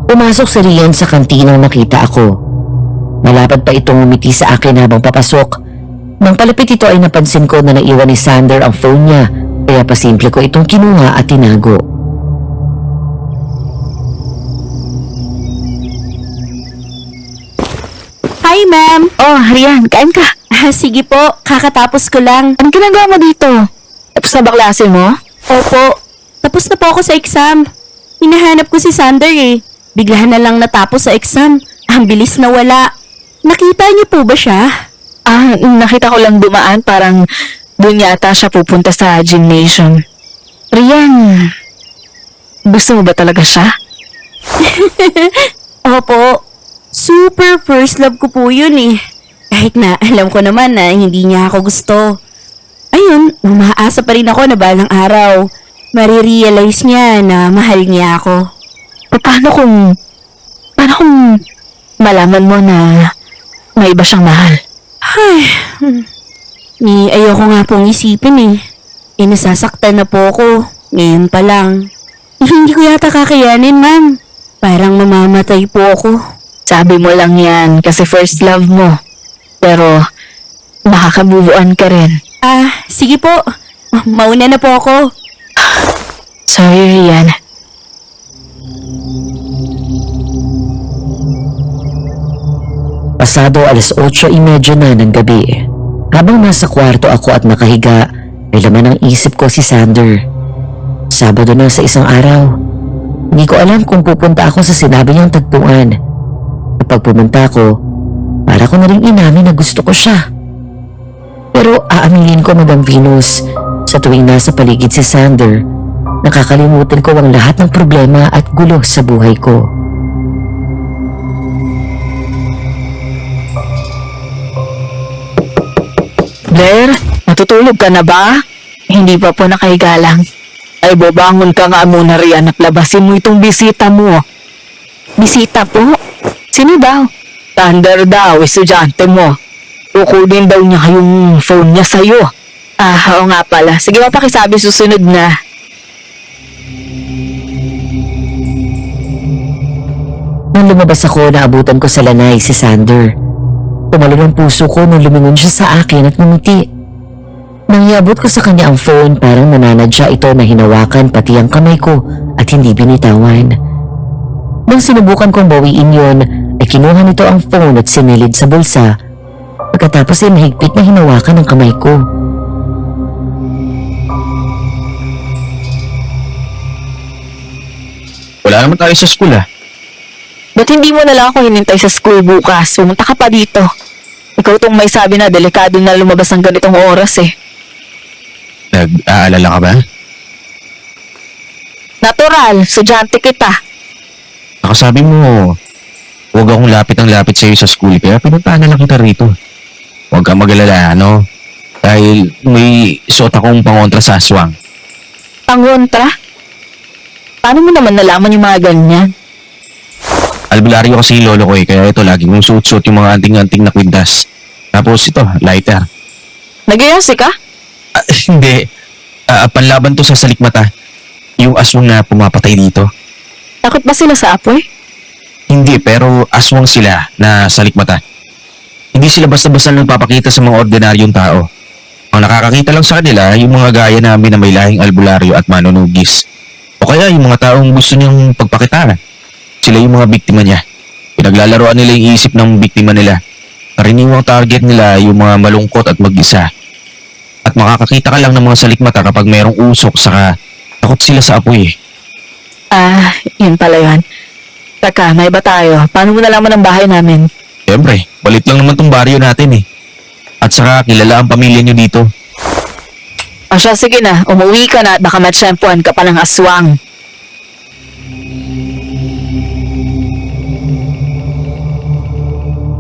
Pumasok si Rian sa kantina nang makita ako. Malapad pa itong umiti sa akin habang papasok. Nang palapit ito ay napansin ko na naiwan ni Sander ang phone niya, kaya pasimple ko itong kinuha at tinago. Hi, ma'am. Oh, Rian, kain ka. Sige po, kakatapos ko lang. Anong ginagawa mo dito? Tapos na ba klase mo? Opo, tapos na po ako sa exam. Hinahanap ko si Sander eh. Bigla na lang natapos sa exam. Ang bilis na wala. Nakita niyo po ba siya? Ah, nakita ko lang dumaan. Parang doon yata siya pupunta sa gymnasium. Rian, gusto mo ba talaga siya? Opo, super first love ko po yun eh. Kahit na alam ko naman na hindi niya ako gusto. Ayun, umaasa pa rin ako na balang araw. Marirealize niya na mahal niya ako. Paano kung malaman mo na may iba siyang mahal. Ayoko nga pong isipin eh. Nasasaktan na po ako. Ngayon pa lang. Hindi ko yata kakayanin, ma'am. Parang mamamatay po ako. Sabi mo lang yan kasi first love mo. Pero makaka-move on ka rin. Sige po. Mauna na po ako. Sorry, Rian. Pasado 8:30 na ng gabi. Habang nasa kwarto ako at nakahiga, ay laman ng isip ko si Sander. Sabado na sa isang araw. Hindi ko alam kung pupunta ako sa sinabi niyang tagpuan. Kapag pumunta ako, para ko na rin inamin na gusto ko siya. Pero aaminin ko, Madam Venus, sa tuwing nasa paligid si Sander, nakakalimutan ko ang lahat ng problema at gulo sa buhay ko. Blair, matutulog ka na ba? Hindi pa po nakahiga lang. Ay, babangon ka nga muna, Rian, at labasin mo itong bisita mo. Bisita po? Sino daw? Thunder daw, estudyante mo. Kukunin daw niya yung phone niya sa'yo. Oo nga pala. Sige, mapakisabi susunod na. Nung lumabas ako, naabutan ko sa lanay si Sander. Tumalon ang puso ko nung lumingon siya sa akin at ngumiti. Nang iabot ko sa kanya ang phone, parang nananadya ito na hinawakan pati ang kamay ko at hindi binitawan. Nang sinubukan kong bawiin yon, ay kinuha nito ang phone at sinilid sa bulsa. Pagkatapos ay mahigpit na hinawakan ang kamay ko. Wala naman tayo sa school Ba't hindi mo na lang ako hinintay sa school bukas? Pumunta ka pa dito. Ikaw tong may sabi na delikado na lumabas ng ganitong oras eh. Nag-aalala ka ba? Natural, estudyante kita. Nakasabi mo, huwag akong lapit sa iyo sa school, kaya pinuntahan na lang kita rito. Huwag kang mag-alala, ano? Dahil may suot akong pangontra sa aswang. Pangontra? Paano mo naman nalaman yung mga ganyan? Albularyo kasi yung lolo ko kaya ito lagi kong suot-suot yung mga anting-anting na kwintas. Tapos ito, lighter. Nagyayasi ka? Hindi. Panlaban to sa salikmata. Yung aswang na pumapatay dito. Takot ba sila sa apoy? Hindi, pero aswang sila na salikmata. Hindi sila basta-basta nagpapakita sa mga ordinaryong tao. Ang nakakakita lang sa kanila yung mga gaya namin na may lahing albularyo at manunugis. O kaya yung mga taong gusto niyang pagpakitaan. Sila yung mga biktima niya. Pinaglalaroan nila yung isip ng biktima nila. Karaniwang target nila yung mga malungkot at mag-isa. At makakakita ka lang ng mga salikmata kapag mayroong usok saka takot sila sa apoy. Yun pala yun. Teka, may ba tayo? Paano mo nalaman ang bahay namin? Siyempre, balit lang naman tong baryo natin At saka kilala ang pamilya niyo dito. Siya, sige na. Umuwi ka na at baka matsyempuan ka pa ng aswang.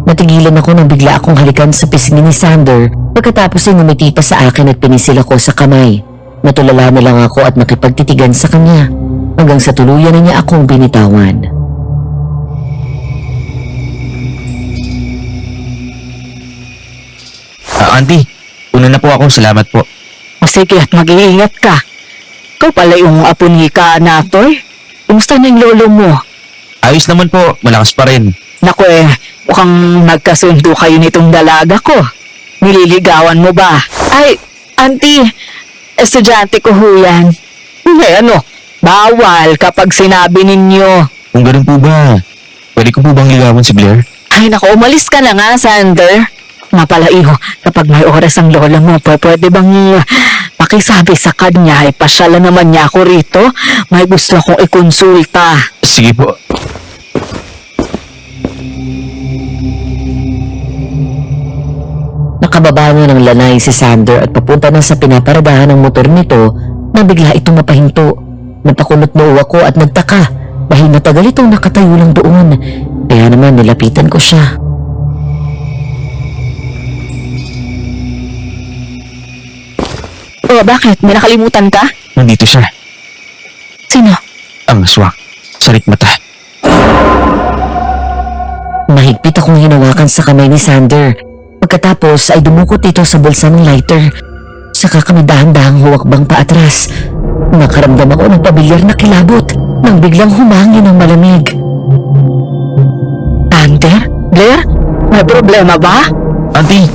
Natigilan ako nang bigla akong halikan sa pisngi ni Sander pagkatapos ay ngumiti pa sa akin at pinisil ako sa kamay. Natulala na lang ako at nakipagtitigan sa kanya hanggang sa tuluyan na niya akong binitawan. Auntie, una na po ako. Salamat po. Sige at mag-iingat ka. Ikaw pala yung apo ni Kaanatoy. Kumusta na yung lolo mo? Ayos naman po. Malakas pa rin. Naku mukhang magkasundo kayo nitong dalaga ko. Nililigawan mo ba? Ay, auntie, estudyante ko ho yan. Bawal kapag sinabi ninyo. Kung ganun po ba, pwede ko po bang ligawan si Blair? Ay naku, umalis ka na nga, Sander. Nga pala, iho, kapag may oras ang lola mo, pwede bang pakisabi sa kanya, ipasyala naman niya ako rito. May gusto akong ikonsulta. Sige po. Nakababa na ng lanay si Sander at papunta na sa pinaparadahan ng motor nito na bigla itong mapahinto. Napakunot noo ako at nagtaka dahil matagal itong nakatayo lang doon. Kaya naman nilapitan ko siya. Bakit? May nakalimutan ka? Nandito siya. Sino? Ang aswang. Salikmata. Mahigpit akong hinawakan sa kamay ni Sander. Pagkatapos ay dumukot ito sa bulsa ng lighter. Saka kami dahan-dahang huwakbang paatras. Nakaramdam ako ng pamilyar na kilabot nang biglang humangin ng malamig. Sander? Blair? May problema ba? Auntie,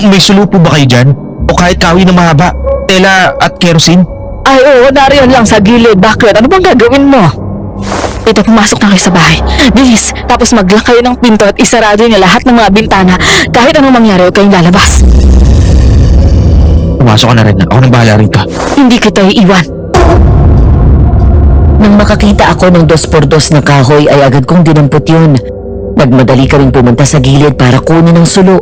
may sulupo ba kayo dyan? O kahit kahoy na mahaba, tela at kerosene? Ay oo, nariyan lang sa gilid. Bakit? Ano bang gagawin mo? Ito, pumasok na kayo sa bahay. Bilis, tapos mag-lock kayo ng pinto at isarado niyo lahat ng mga bintana. Kahit anong mangyari, huwag kayong lalabas. Pumasok ka na rin. Ako nang bahala rito. Hindi kita iiwan. Nang makakita ako ng 2x2 na kahoy ay agad kong dinampot yun. Nagmadali kaming pumunta sa gilid para kunin ang sulo.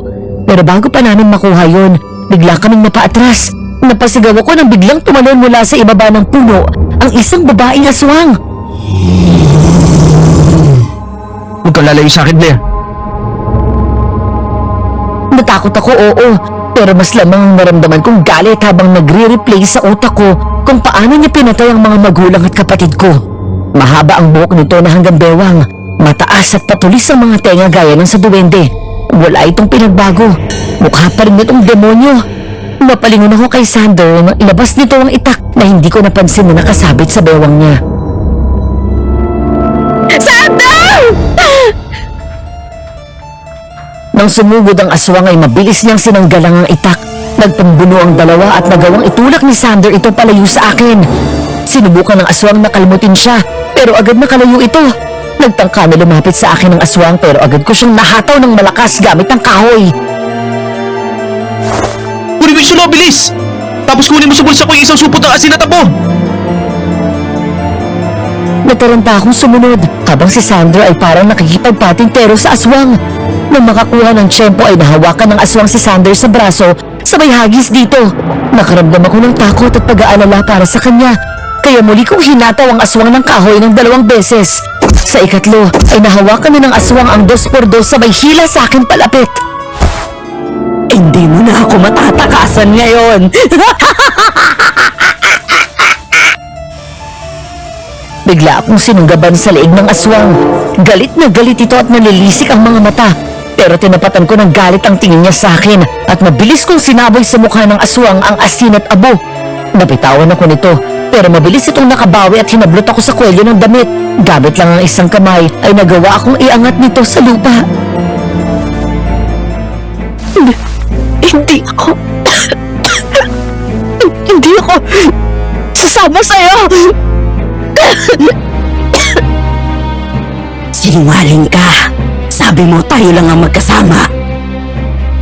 Pero bago pa namin makuha yun, bigla kaming napaatras. Napasigaw ako nang biglang tumalon mula sa ibaba ng puno ang isang babaeng aswang. Huwag kang lalayo sa akin, Blair. Natakot ako, oo. Pero mas lamang ang naramdaman kong galit habang nagre-replay sa utak ko kung paano niya pinatay ang mga magulang at kapatid ko. Mahaba ang buhok nito na hanggang bewang. Mataas at patulis ang mga tenga gaya ng sa duwende. Wala itong pinagbago. Mukha pa rin itong demonyo. Napalingon ako kay Sander nang ilabas nito ang itak na hindi ko napansin na nakasabit sa bewang niya. Sander! Nang sumugod ang aswang ay mabilis niyang sinanggalang ang itak. Nagpambuno ang dalawa at nagawang itulak ni Sander ito palayo sa akin. Sinubukan ng aswang na kalmutin siya pero agad nakalayo ito. Nagtangka na lumapit sa akin ang aswang pero agad ko siyang nahataw ng malakas gamit ang kahoy. Kunin mo yung sulo, bilis! Tapos kunin mo sa bulsa ko yung isang supot ng asin at abo! Nataranta akong sumunod habang si Sandra ay parang nakikipagpatintero sa aswang. Nang makakuha ng tiyempo ay nahawakan ng aswang si Sander sa braso sa may hagis dito. Nakaramdam ako ng takot at pag-aalala para sa kanya. Kaya muli kong hinataw ang aswang ng kahoy ng 2 beses. Sa ikatlo ay nahawakan na ng aswang ang 2x2 sa may hila sa akin palapit. Hindi mo na ako matatakasan ngayon. Bigla akong sinunggaban sa leeg ng aswang. Galit na galit ito at nalilisik ang mga mata. Pero tinapatan ko ng galit ang tingin niya sa akin at mabilis kong sinaboy sa mukha ng aswang ang asin at abo. Napitawan ako nito pero mabilis itong nakabawi at hinablot ako sa kwelyo ng damit. Gamit lang ang isang kamay ay nagawa akong iangat nito sa lupa. Hindi ako sasama sa'yo. Sinungaling ka. Sabi mo tayo lang ang magkasama.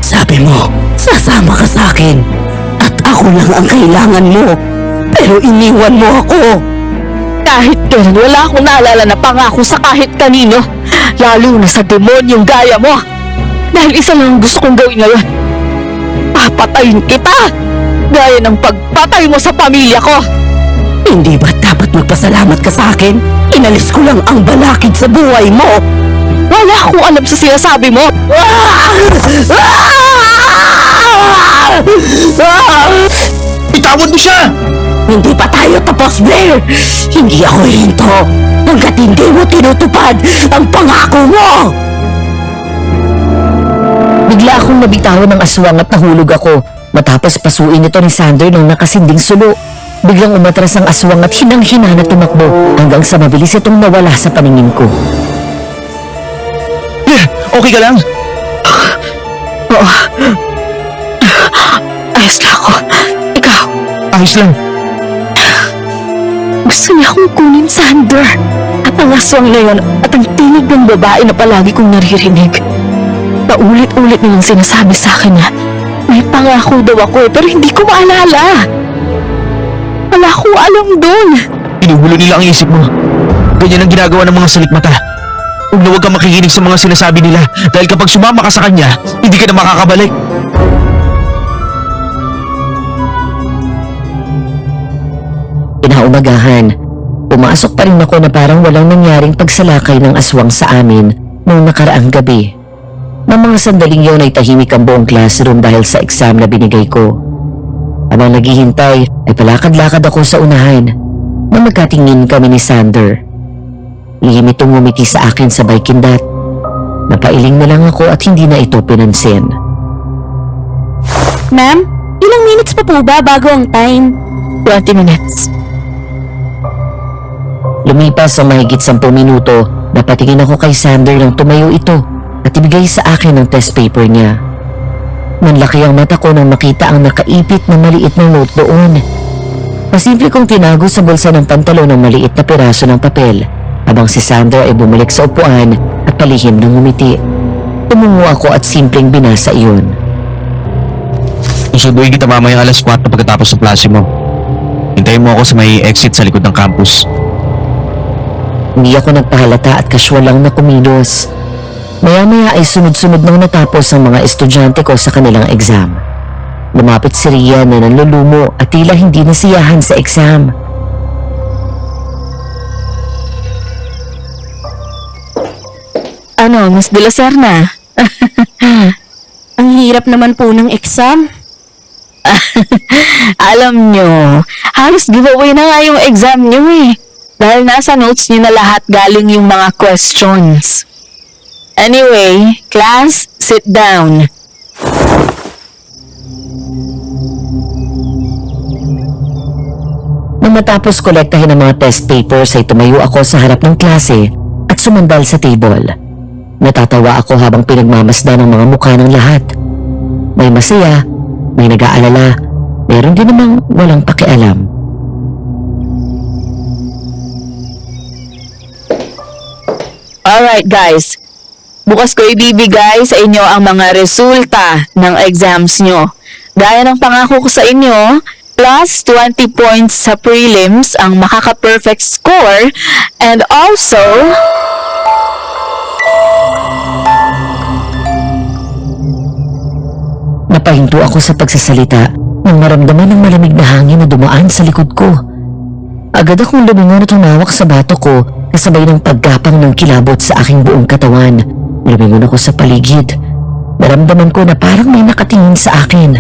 Sabi mo, sasama ka sa akin. At ako lang ang kailangan mo. Pero iniwan mo ako. Kahit kailan wala akong naalala na pangako sa kahit kanino. Lalo na sa demonyong gaya mo. Dahil isa lang ang gusto kong gawin ngayon. Papatayin kita. Gaya ng pagpatay mo sa pamilya ko. Hindi ba dapat magpasalamat ka sa akin? Inalis ko lang ang balakid sa buhay mo. Wala akong alam sa sinasabi mo. Itawan mo siya! Hindi pa tayo tapos, Blair. Hindi ako hinto hanggat hindi mo tinutupad ang pangako mo. Bigla akong nabitawan ng aswang at nahulog ako. Matapos pasuin ito ni Sander ng nakasinding sulo. Biglang umatras ang aswang at hinang-hina na tumakbo hanggang sa mabilis itong nawala sa paningin ko. Okay ka lang? Oo. Ayos na ako. Ikaw, Ayos lang. gusto niya akong kunin, Sander. At ang aswang na yun at ang tinig ng babae na palagi kong naririnig. Paulit-ulit nilang sinasabi sa akin na may pangako daw ako pero hindi ko maalala. Wala akong alam doon. Pinuhulo nila ang isip mo. Ganyan ang ginagawa ng mga salikmata. Huwag na huwag kang makikinig sa mga sinasabi nila dahil kapag sumama ka sa kanya, hindi ka na makakabalik. Kinaumagahan, pumasok pa rin ako na parang walang nangyaring pagsalakay ng aswang sa amin noong nakaraang gabi. Nang mga sandaling yun ay tahimik ang buong classroom dahil sa exam na binigay ko. Habang naghihintay ay palakad-lakad ako sa unahan nang magkatingin kami ni Sander. Lihim itong ngumiti sa akin sabay kindat. Napailing na lang ako at hindi na ito pinansin. Ma'am, ilang minutes pa po ba bago ang time? 20 minutes. Lumipas ang mahigit 10 minuto, napatingin ako kay Sander nang tumayo ito at ibigay sa akin ang test paper niya. Manlaki ang mata ko nang makita ang nakaipit na maliit na note doon. Pasimple kong tinago sa bulsa ng pantalon ang maliit na piraso ng papel habang si Sander ay bumalik sa upuan at palihim ng ngumiti. Tumungo ako at simpleng binasa iyon. Susunduin kita mamaya alas 4 pagkatapos ng klase mo. Hintayin mo ako sa may exit sa likod ng campus. Hindi ako nagpahalata at kaswal lang na kumilos. Maya-maya ay sunod-sunod nang natapos ang mga estudyante ko sa kanilang exam. Lumapit si Rian na nanlulumo at tila hindi nasiyahan sa exam. Ano, Miss De La Serna? Ang hirap naman po ng exam. Alam nyo, halos giveaway na nga yung exam nyo eh. Dahil nasa notes nyo na lahat galing yung mga questions. Anyway, class, sit down. Nang matapos kolektahin ang mga test papers ay tumayo ako sa harap ng klase at sumandal sa table. Natatawa ako habang pinagmamasdan ang mga mukha ng lahat. May masaya, may nag-aalala, meron din namang walang pakialam. Alright guys, bukas ko ibibigay sa inyo ang mga resulta ng exams nyo. Gaya ng pangako ko sa inyo, plus 20 points sa prelims ang makaka-perfect score and also... Napahinto ako sa pagsasalita nang maramdaman ng malamig na hangin na dumaan sa likod ko. Agad akong lumingon at humawak sa bato ko kasabay ng paggapang ng kilabot sa aking buong katawan. Lumingon ako sa paligid. Naramdaman ko na parang may nakatingin sa akin.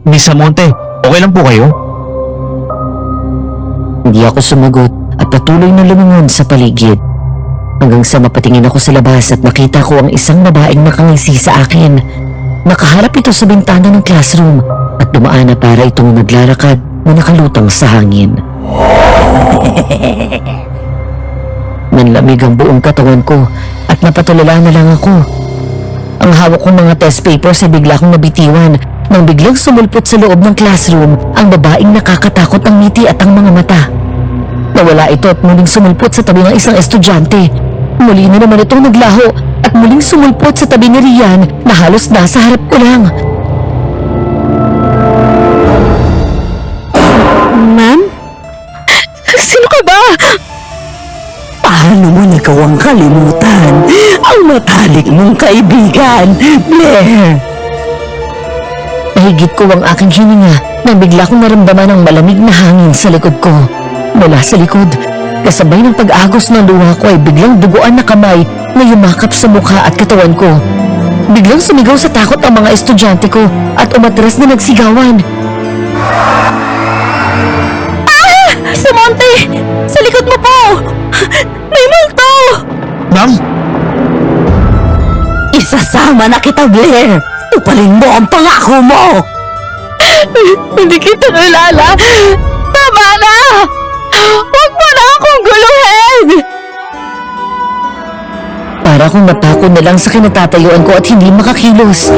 Miss Amonte, okay lang po kayo? Hindi ako sumagot at patuloy na lumingon sa paligid. Hanggang sa mapatingin ako sa labas at nakita ko ang isang babaeng nakangisi sa akin. Nakaharap ito sa bintana ng classroom at dumaan na para itong naglarakad na nakalutang sa hangin. Nanlamig ang buong katawan ko at napatulala na lang ako. Ang hawak kong mga test papers ay bigla kong nabitiwan nang biglang sumulpot sa loob ng classroom ang babaeng nakakatakot ang ngiti at ang mga mata. Nawala ito at muling sumulpot sa tabi ng isang estudyante. Muli na naman itong naglaho at muling sumulpot sa tabi ni Rian na halos nasa harap ko lang. Ma'am? Sino ka ba? Paano mo nagawang kalimutan ang matalik mong kaibigan, Blair? Nahigit ko ang aking hininga nang bigla kong naramdaman ang malamig na hangin sa likod ko. Mula sa likod, kasabay ng pag-agos ng luha ko ay biglang duguan na kamay na yumakap sa mukha at katawan ko. Biglang sumigaw sa takot ang mga estudyante ko at umatras na nagsigawan. Sa Monte! Sa likod mo po! May multo! Ma'am? Isasama na kita, Blair! Tupalin mo ang pangako mo! Hindi kita kilala. Tama na! Huwag mo na akong guluhin! Para akong napako na lang sa kinatatayuan ko at hindi makakilos.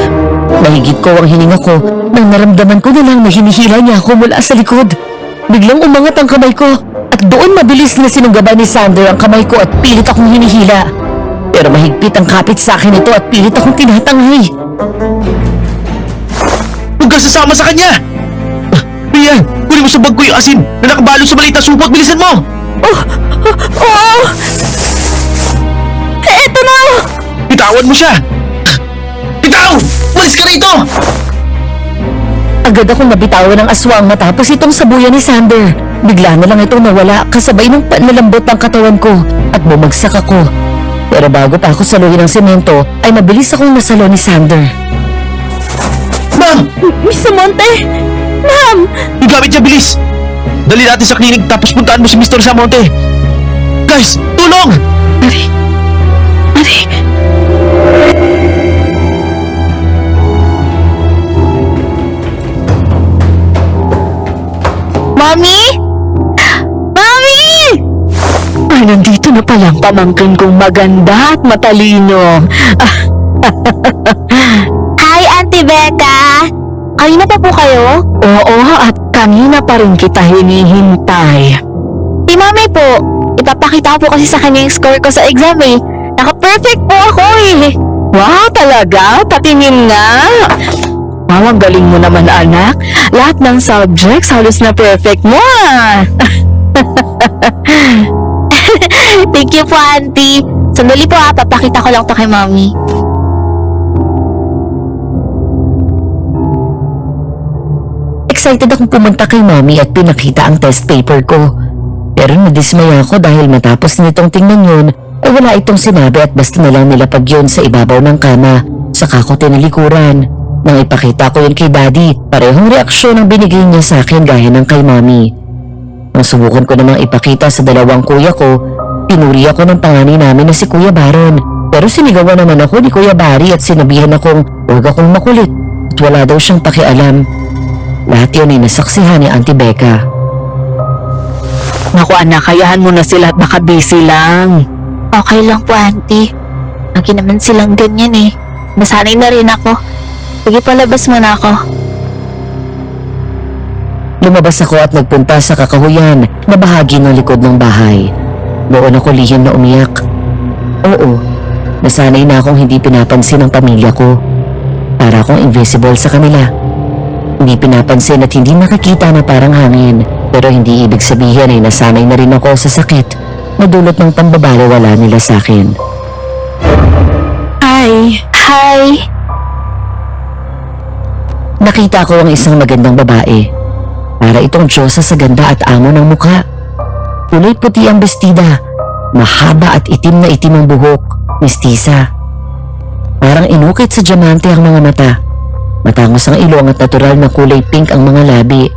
Mahigit ko ang hininga ko nang naramdaman ko na lang na hinihila niya ako mula sa likod. Biglang umangat ang kamay ko at doon mabilis na sinunggaban ni Sander ang kamay ko at pilit akong hinihila. Pero mahigpit ang kapit sa akin ito at pilit akong tinatangay. Huwag kang sasama sa kanya! Rian, kunin mo sa bag ko yung asin na nakabalot sa maliit na supot. Bilisan mo! Oo! Eto na! Bitawan mo siya! Bitaw! Malis ka rito! Agad akong nabitawan ng aswang matapos itong sabuyan ni Sander. Bigla na lang itong nawala kasabay ng panlalambot ng katawan ko at bumagsak ako. Pero bago pa ako saluhin ng semento ay mabilis akong nasalo ni Sander. Ma'am! Miss Monte! Ma'am! Yung gamit niya, bilis! Dali natin sa klinik tapos puntaan mo si Mr. Samonte! Guys, tulong! nangyari? Mommy? Mommy! Ay, nandito na pala ang pamangkin kong maganda at matalino. Hi, Auntie Becca! Kanina pa po kayo? Oo, at kanina pa rin kita hinihintay. Si Mami po. Ipapakita ko po kasi sa kanya yung score ko sa exam eh. Naka-perfect po ako eh. Wow, talaga? Patingin nga. Wow, ang galing mo naman, anak. Lahat ng subjects halos na perfect mo ah. Thank you po, Auntie. Sandali po papakita ko lang to kay Mami. Excited akong pumunta kay Mommy at pinakita ang test paper ko. Pero nadismaya ako dahil matapos nitong tingnan yun, ay wala itong sinabi at basta na lang nilapag yun sa ibabaw ng kama. Saka ko tinalikuran. Nang ipakita ko yun kay Daddy, parehong reaksyon ang binigay niya sa akin gaya ng kay Mommy. Nang subukan ko namang ipakita sa dalawang kuya ko, pinuri ako ng panganay namin na si Kuya Baron. Pero sinigawan naman ako ni Kuya Barry at sinabihan akong huwag akong makulit at wala daw siyang pakialam. Lahat yun ay nasaksihan ni Auntie Becca. Naku anak, kayahan mo na sila at baka busy lang. Okay lang po, Auntie. Lagi naman silang ganyan eh. Nasanay na rin ako. Sige, palabas mo na ako. Lumabas ako at nagpunta sa kakahuyan na bahagi ng likod ng bahay. Doon ako lihim na umiyak. Oo, nasanay na akong hindi pinapansin ng pamilya ko. Para akong invisible sa kanila. Hindi pinapansin at hindi nakikita na parang hangin. Pero hindi ibig sabihin ay nasanay na rin ako sa sakit na dulot ng pambabalewala nila sa akin. Hi! Nakita ko ang isang magandang babae. Para itong Diyosa sa ganda at amo ng mukha. Kulay puti ang bestida. Mahaba at itim na itim ang buhok. Mistisa. Parang inukit sa diamante ang mga mata. Matangos ang ilong at natural na kulay pink ang mga labi.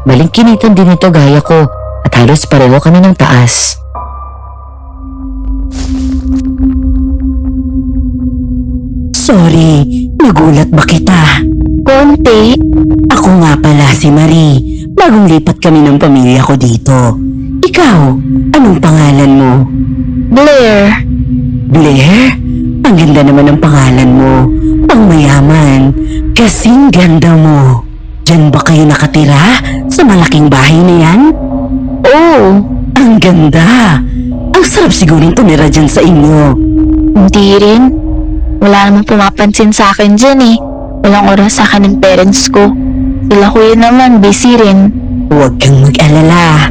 Balingkinitan din ito gaya ko at halos pareho kami ng taas. Sorry, nagulat ba kita? Konti. Ako nga pala si Marie. Bagong lipat kami ng pamilya ko dito. Ikaw, anong pangalan mo? Blair. Blair? Ang ganda naman ng pangalan mo. Pangmayaman. Kasing ganda mo. Diyan ba kayo nakatira? Sa malaking bahay na yan? Oh, Ang ganda. Ang sarap sigurong tumira dyan sa inyo. hindi rin. Wala namang pumapansin sa akin dyan eh. Walang oras sa akin ng parents ko. Sila kuya naman, busy rin. Huwag kang mag-alala.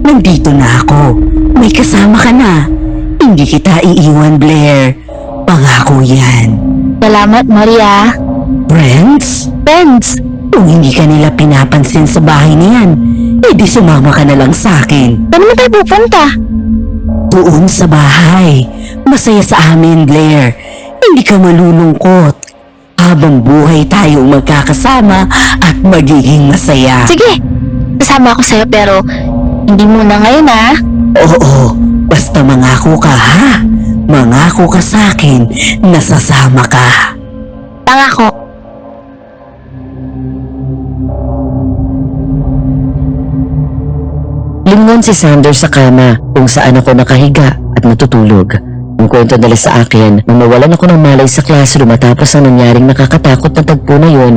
Nandito na ako. May kasama ka na. Hindi kita iiwan, Blair. Pangako yan. Salamat, Maria. Friends? Friends. Kung hindi ka nila pinapansin sa bahay na yan, edi sumama ka na lang sa akin. Saan mo tayo pupunta? Doon sa bahay. Masaya sa amin, Blair. Hindi ka malulungkot. Habang buhay tayong magkakasama at magiging masaya. Sige, kasama ako sa'yo pero hindi muna ngayon ah. Oo, basta mangako ka ha. Mangako ka sa akin na sasama ka. Pangako. Lingon si Sander sa kama kung saan ako nakahiga at natutulog. Ang kwento nila sa akin nang mawalan ako ng malay sa classroom matapos ang nangyaring nakakatakot na tagpo na yun.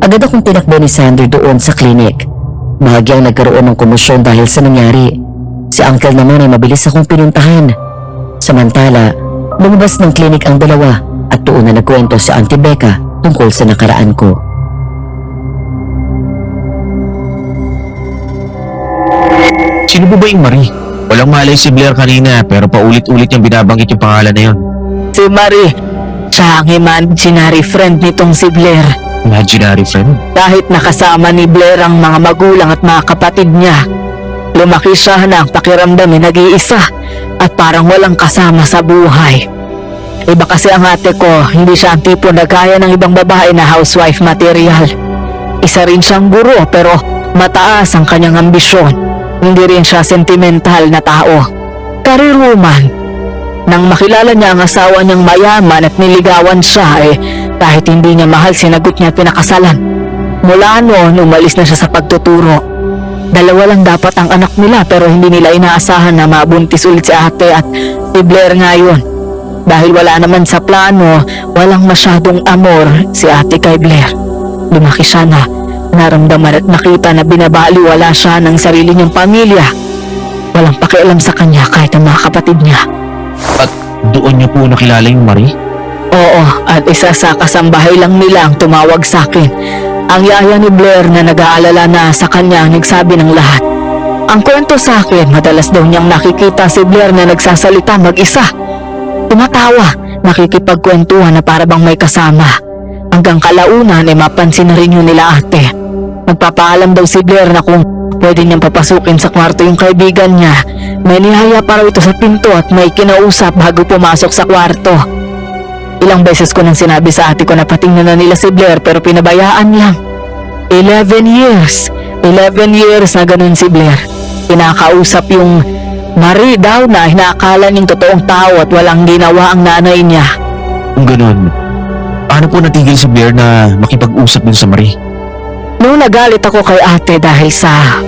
Agad akong tinakbo ni Sander doon sa klinik. Bahagyang nagkaroon ng komosyon dahil sa nangyari. Si Uncle naman ay mabilis akong pinuntahan. Samantala, lumabas ng klinik ang dalawa at doon na nagkwento si Auntie Becca tungkol sa nakaraan ko. Sino po ba yung Marie? Walang malay si Blair kanina pero paulit-ulit niyang binabanggit yung pangalan na yun. Si Marie, siya ang imaginary friend nitong si Blair. Imaginary friend? Kahit nakasama ni Blair ang mga magulang at mga kapatid niya, lumaki siya na ang pakiramdam ay nag-iisa at parang walang kasama sa buhay. Iba kasi ang ate ko, hindi siya ang tipo na gaya ng ibang babae na housewife material. Isa rin siyang guro pero mataas ang kanyang ambisyon. Hindi rin siya sentimental na tao. Career woman. Nang makilala niya ang asawa niyang mayaman at niligawan siya kahit hindi niya mahal sinagot niya at pinakasalan. Mula noon umalis na siya sa pagtuturo. Dalawa lang dapat ang anak nila pero hindi nila inaasahan na mabuntis ulit si ate at si Blair ngayon. Dahil wala naman sa plano, walang masyadong amor si ate kay Blair. Lumaki siya na naramdaman at nakita na binabaliwala siya ng sarili niyang pamilya. Walang pakialam sa kanya kahit ang mga kapatid niya. At doon niyo po nakilala yung Marie? Oo, at isa sa kasambahay lang nila ang tumawag sa akin. Ang yaya ni Blair na nag-aalala na sa kanya ang nagsabi ng lahat. Ang kwento sa akin, madalas daw niyang nakikita si Blair na nagsasalita mag-isa. Tumatawa, nakikipagkwentuhan na para bang may kasama. Hanggang kalaunan ay mapansin na rin yun nila ate. Magpapaalam daw si Blair na kung pwede niyang papasukin sa kwarto yung kaibigan niya. May nihaya pa raw ito sa pinto at may kinausap bago pumasok sa kwarto. Ilang beses ko nang sinabi sa ate ko na patingnan na nila si Blair pero pinabayaan lang. 11 years na ganun si Blair. Kinakausap yung Marie daw na inaakala niyang totoong tao at walang ginawa ang nanay niya. Kung ganun, paano po natigil si Blair na makipag-usap din sa Marie? Noong nagalit ako kay ate dahil sa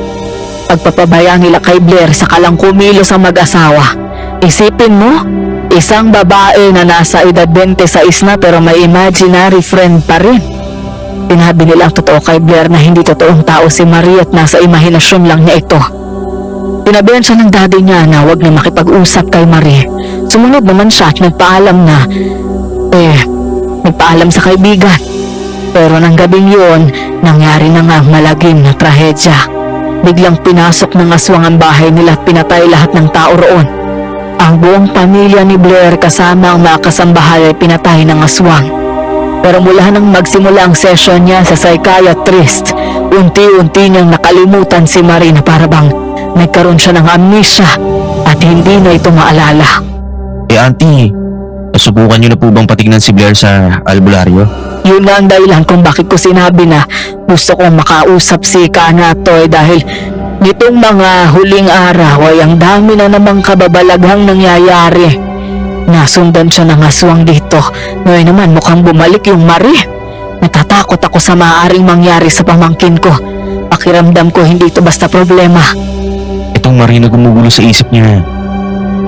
pagpapabaya nila kay Blair sa kalang kumilos ang mag-asawa. Isipin mo, isang babae na nasa edad 26 na pero may imaginary friend pa rin. Sinabi nila ang totoo kay Blair na hindi totoong tao si Marie at nasa imahinasyon lang niya ito. Sinabihan siya ng daddy niya na huwag na makipag-usap kay Marie. Sumunod naman siya at nagpaalam sa kaibigan. Pero nang gabing yun, nangyari na nga ang malagim na trahedya. Biglang pinasok ng aswang ang bahay nila at pinatay lahat ng tao roon. Ang buong pamilya ni Blair kasama ang mga kasambahay ay pinatay ng aswang. Pero mula nang magsimula ang session niya sa psychiatrist, unti-unti niyang nakalimutan si Marie na para bang nagkaroon siya ng amnesia at hindi na ito maalala. Auntie, nasubukan niyo na po bang patignan si Blair sa albularyo? Yun nga ang dahilan kung bakit ko sinabi na gusto kong makausap si Kanato dahil nitong mga huling araw ay ang dami na namang kababalaghang nangyayari. Nasundan siya ng aswang dito. Ngayon naman mukhang bumalik yung Marie. Natatakot ako sa maaaring mangyari sa pamangkin ko. Pakiramdam ko hindi ito basta problema. Itong Marie na gumugulo sa isip niya,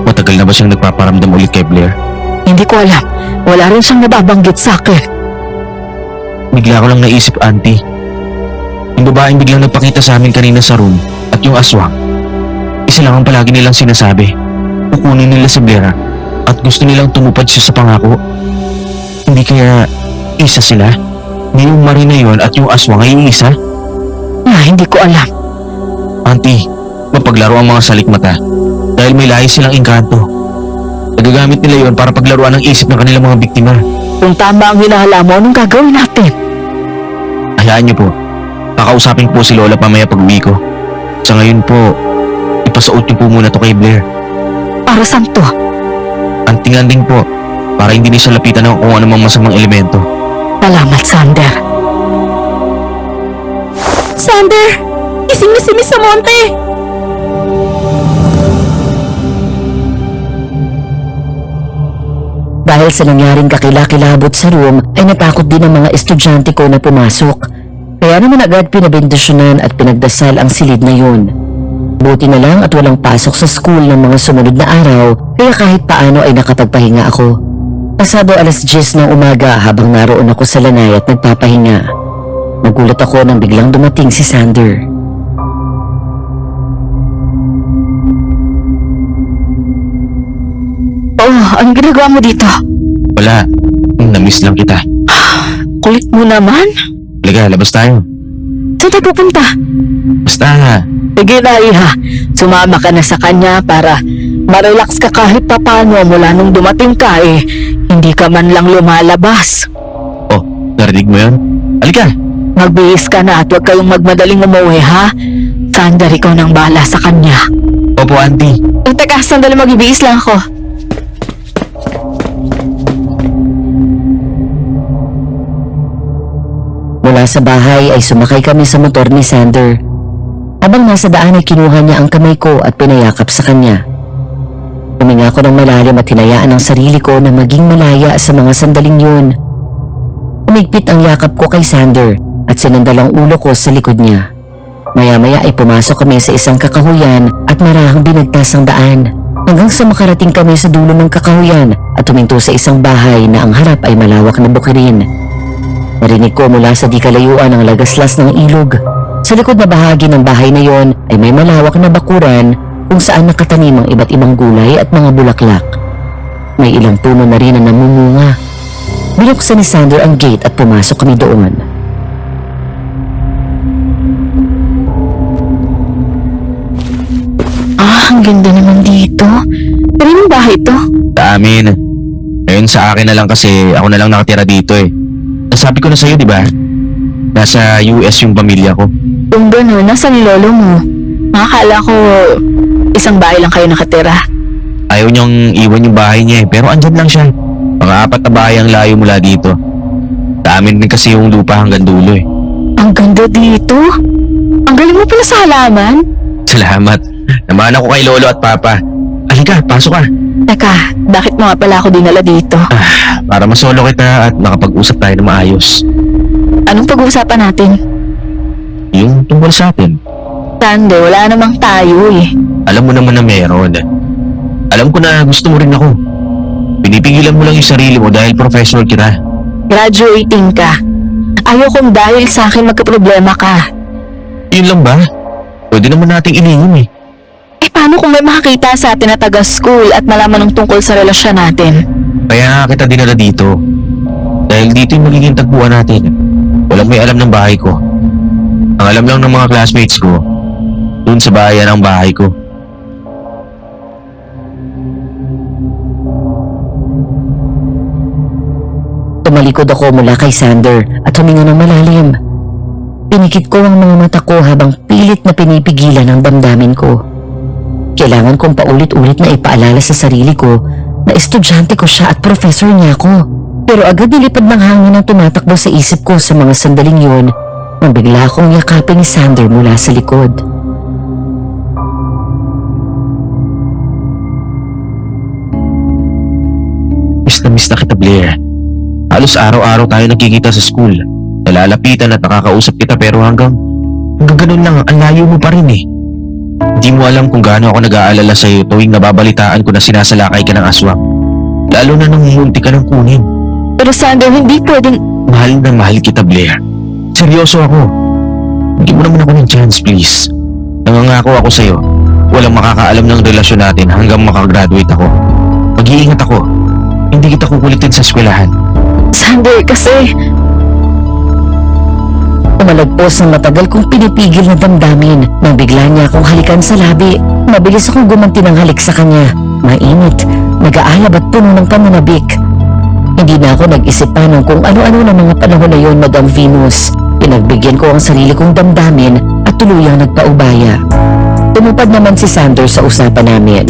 matagal na ba siyang nagpaparamdam ulit kay Blair? Hindi ko alam. Wala rin siyang nababanggit sa akin. Bigla ko lang naisip, Auntie. Yung babaeng biglang nagpakita sa amin kanina sa room at yung aswang. Isa lang ang palagi nilang sinasabi. Kukunin nila si Blair at gusto nilang tumupad siya sa pangako. Hindi kaya isa sila? Ni yung Marie na yun at yung aswang ay isa? Hindi ko alam. Auntie, mapaglaro ang mga salikmata dahil may lahi silang engkanto. Nagagamit nila yon para paglaruan ang isip ng kanilang mga biktima. Kung tama ang hinahala mo, anong gagawin natin? Hayaan niyo po. Kakausapin po si Lola pamaya pag-uwi ko. Sa ngayon po, ipasuot niyo po muna to kay Blair. Para saan to? Antingan din po para hindi niya siya lapitan ng kung anumang masamang elemento. Salamat, Sander. Sander! Gising na si Miss Monte! Dahil sa nangyaring kakilakilabot sa room ay natakot din ang mga estudyante ko na pumasok. Kaya naman agad pinabendisyonan at pinagdasal ang silid na yun. Buti na lang at walang pasok sa school ng mga sumunod na araw kaya kahit paano ay nakapagpahinga ako. Pasado 10:00 ng umaga habang naroon ako sa lanay at nagpapahinga. Nagulat ako nang biglang dumating si Sander. Anong ginagawa mo dito? Wala, namiss lang kita. Kulit mo naman. Halika, labas tayo. Saan tayo pupunta? Basta, Sige na, Iha. Sumama ka na sa kanya para marelax ka kahit papano mula nung dumating ka hindi ka man lang lumalabas. oh, narinig mo yun? Halika! Magbihis ka na at huwag kayong magmadaling umuwi, ha? Sander, ikaw nang bahala sa kanya. Opo, Auntie. Teka, sandali, magbibihis lang ako. Mula sa bahay ay sumakay kami sa motor ni Sander. Habang nasa daan ay kinuha niya ang kamay ko at pinayakap sa kanya. Huminga ako ng malalim at hinayaan ang sarili ko na maging malaya sa mga sandaling yun. Umigpit ang yakap ko kay Sander at sinandal ang ulo ko sa likod niya. Maya-maya ay pumasok kami sa isang kakahuyan at marahang binagtas ang daan. Hanggang sa makarating kami sa dulo ng kakahuyan at huminto sa isang bahay na ang harap ay malawak na bukirin. Narinig ko mula sa di kalayuan ang lagaslas ng ilog. Sa likod na bahagi ng bahay na yon ay may malawak na bakuran kung saan nakatanim ang iba't ibang gulay at mga bulaklak. May ilang puno na rin na namumunga. Binuksan ni Sander ang gate at pumasok kami doon. Ang ganda naman dito. Kaninong bahay to? Sa amin. Ngayon sa akin na lang kasi ako na lang nakatira dito eh. Nasabi ko na sa'yo, di ba? Nasa US yung pamilya ko. Kung gano'n, nasan lolo mo? Nakakala ko isang bahay lang kayo nakatira. Ayaw niyang iwan yung bahay niya eh, pero andyan lang siya. Mga 4 na bahay ang layo mula dito. Sa amin din kasi yung lupa hanggang dulo eh. Ang ganda dito. Ang galing mo pala sa halaman. Salamat. Naman ako kay Lolo at Papa. Halika, pasok ka. Teka, bakit mo nga pala ako dinala dito? Para masolo kita at makapag-usap tayo na maayos. Anong pag-uusapan natin? Yung tungkol sa atin. Sander, wala namang tayo eh. Alam mo naman na meron. Alam ko na gusto mo rin ako. Pinipigilan mo lang yung sarili mo dahil professional kita. Graduating ka. Ayaw kong dahil sa akin magkaproblema ka. Yun lang ba? Pwede naman nating ilingin eh. Eh paano kung may makakita sa atin na taga-school at malaman ng tungkol sa relasyon natin? Kaya nga kita dinala dito. Dahil dito yung magiging tagpuan natin. Walang may alam ng bahay ko. Ang alam lang ng mga classmates ko, dun sa bayan ang bahay ko. Tumalikod ako mula kay Sander at huminga ng malalim. Pinikit ko ang mga mata ko habang pilit na pinipigilan ang damdamin ko. Kailangan kong paulit-ulit na ipaalala sa sarili ko na estudyante ko siya at professor niya ako. Pero agad nilipad ng hangin ang tumatakbo sa isip ko sa mga sandaling yun nang bigla akong yakapin ni Sander mula sa likod. Miss na kita, Blair. Halos araw-araw tayo nagkikita sa school. Nalalapitan at nakakausap kita pero hanggang ganun lang, ang layo mo pa rin eh. Hindi mo alam kung gaano ako nag-aalala sa'yo tuwing nababalitaan ko na sinasalakay ka ng aswang. Lalo na nung munti ka ng kunin. Pero Sander, hindi pwedeng... Mahal na mahal kita, Blair. Seryoso ako. Hindi mo naman ako ng chance, please. Nangangako ako sa'yo. Walang makakaalam ng relasyon natin hanggang makagraduate ako. Mag-iingat ako. Hindi kita kukulitin sa eskwelahan. Sander, kasi... Umalagpos ang matagal kong pinipigil na damdamin nang bigla niya akong halikan sa labi. Mabilis akong gumanti ng halik sa kanya. Mainit, nag-aalab at puno ng pananabik. Hindi na ako nag-isip pa ng kung ano-ano na mga panahon na yon, Madam Venus. Pinagbigyan ko ang sarili kong damdamin at tuluyang nagpaubaya. Tumupad naman si Sander sa usapan namin.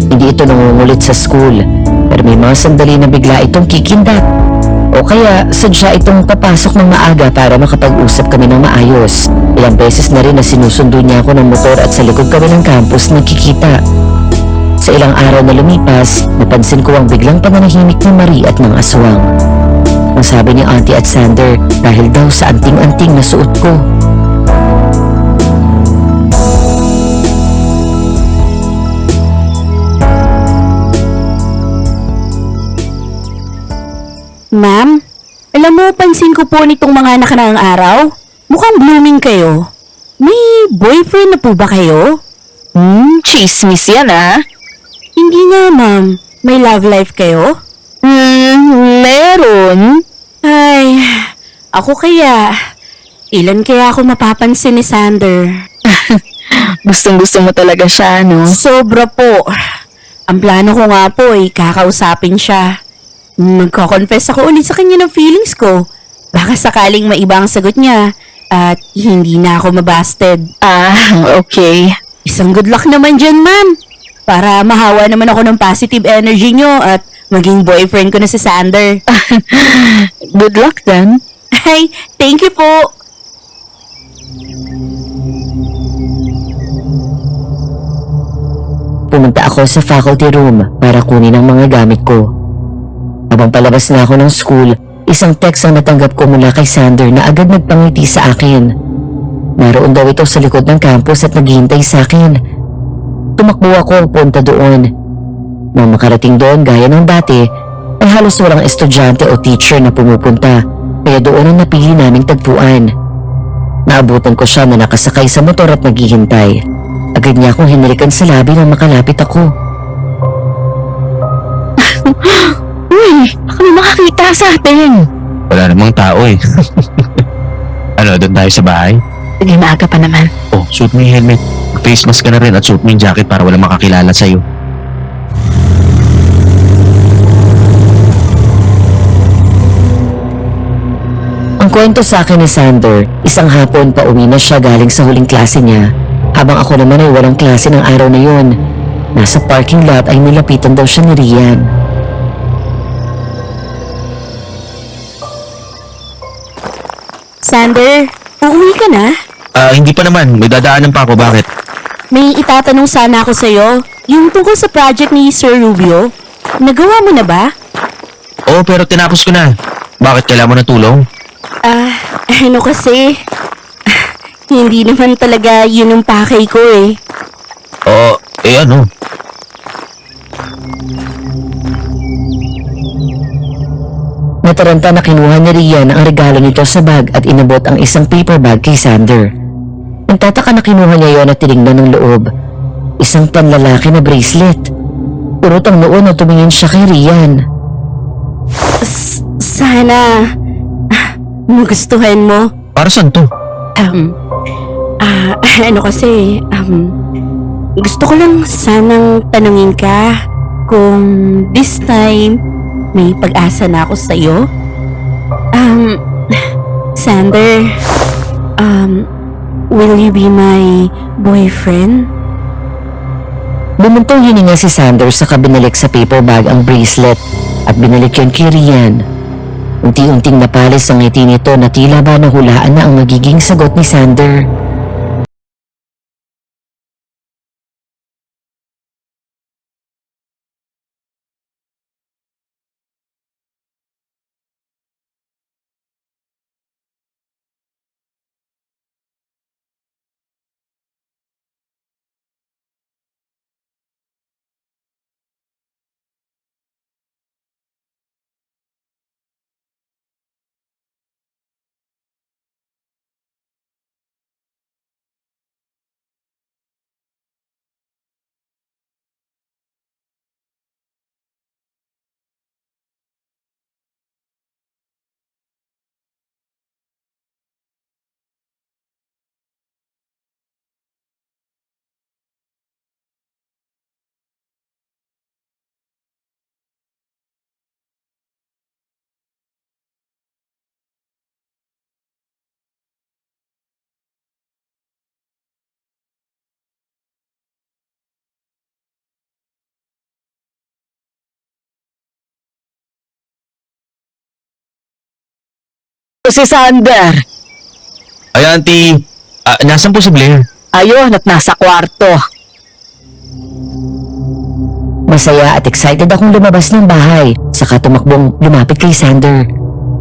Hindi ito nangungulit sa school, pero may mga sandali na bigla itong kikindat. O kaya sadya itong papasok ng maaga para makapag-usap kami ng maayos. Ilang beses na rin na sinusundo niya ako ng motor at sa likod kami ng campus nagkikita. Sa ilang araw na lumipas, napansin ko ang biglang pananahimik ni Marie at ng aswang. Ang sabi ni Auntie at Sander dahil daw sa anting-anting na suot ko. Ma'am, alam mo, pansin ko po nitong mga nakaraang araw. Mukhang blooming kayo. May boyfriend na po ba kayo? Chismis yan ah. Hindi nga, ma'am. May love life kayo? Meron. Ay, ako kaya. Ilan kaya ako mapapansin ni Sander? Gustong-gusto mo talaga siya, no? Sobra po. Ang plano ko nga po ay kakausapin siya. Magko-confess ako ulit sa kanya ng feelings ko. Baka sakaling maiba ang sagot niya at hindi na ako mabasted. Okay. Isang good luck naman dyan, ma'am. Para mahawa naman ako ng positive energy nyo at maging boyfriend ko na si Sander. Good luck then. Ay, thank you po. Pumunta ako ako sa faculty room para kunin ang mga gamit ko. Habang palabas na ako ng school, isang text ang natanggap ko mula kay Sander na agad nagpangiti sa akin. Naroon daw ito sa likod ng campus at naghihintay sa akin. Tumakbo ako punta doon. Nang makarating doon gaya ng dati, ay halos walang estudyante o teacher na pumupunta, kaya doon ang napili naming tagpuan. Naabutan ko siya na nakasakay sa motor at naghihintay. Agad niya akong hinalikan sa labi nang makalapit ako. Uy, baka may makakita sa atin. Wala namang tao eh. Ano, doon tayo sa bahay? Sige, maaga pa naman. Oh, suot mo yung helmet. Face mask ka na rin at suot mo yung jacket para walang makakilala sa'yo. Ang kwento sa akin ni Sander, isang hapon pa uwi na siya galing sa huling klase niya. Habang ako naman ay walang klase ng araw na yun. Nasa parking lot ay nilapitan daw siya ni Rian. Sander, uuwi ka na? Hindi pa naman. May dadaanan pa ako. Bakit? May itatanong sana ako sa'yo. Yung tungkol sa project ni Sir Rubio. Nagawa mo na ba? Oo, pero tinapos ko na. Bakit kailangan mo ng tulong? Ano kasi? Hindi naman talaga yun ang pakay ko eh. Oo, ano? Nataranta na kinuha ni Rian ang regalo nito sa bag at inabot ang isang paper bag kay Sander. Nagtataka na kinuha niya yon at tinignan ng loob. Isang panlalaki na bracelet. Urot ang noon na tumingin siya kay Rian. Sana magustuhan mo. Para saan to? Ano kasi, gusto ko lang sanang tanungin ka kung this time may pag-asa na ako sa'yo. Sander, will you be my boyfriend? Bumuntong hininga si Sander sa binalik sa paper bag ang bracelet at binalik yan kay Rian. Unti-unting napalis ang ngiti nito na tila ba nahulaan na ang magiging sagot ni Sander. Si Sander. Ay, auntie. Nasaan po si Blair? Ayun at nasa kwarto. Masaya at excited akong lumabas ng bahay, saka tumakbong lumapit kay Sander.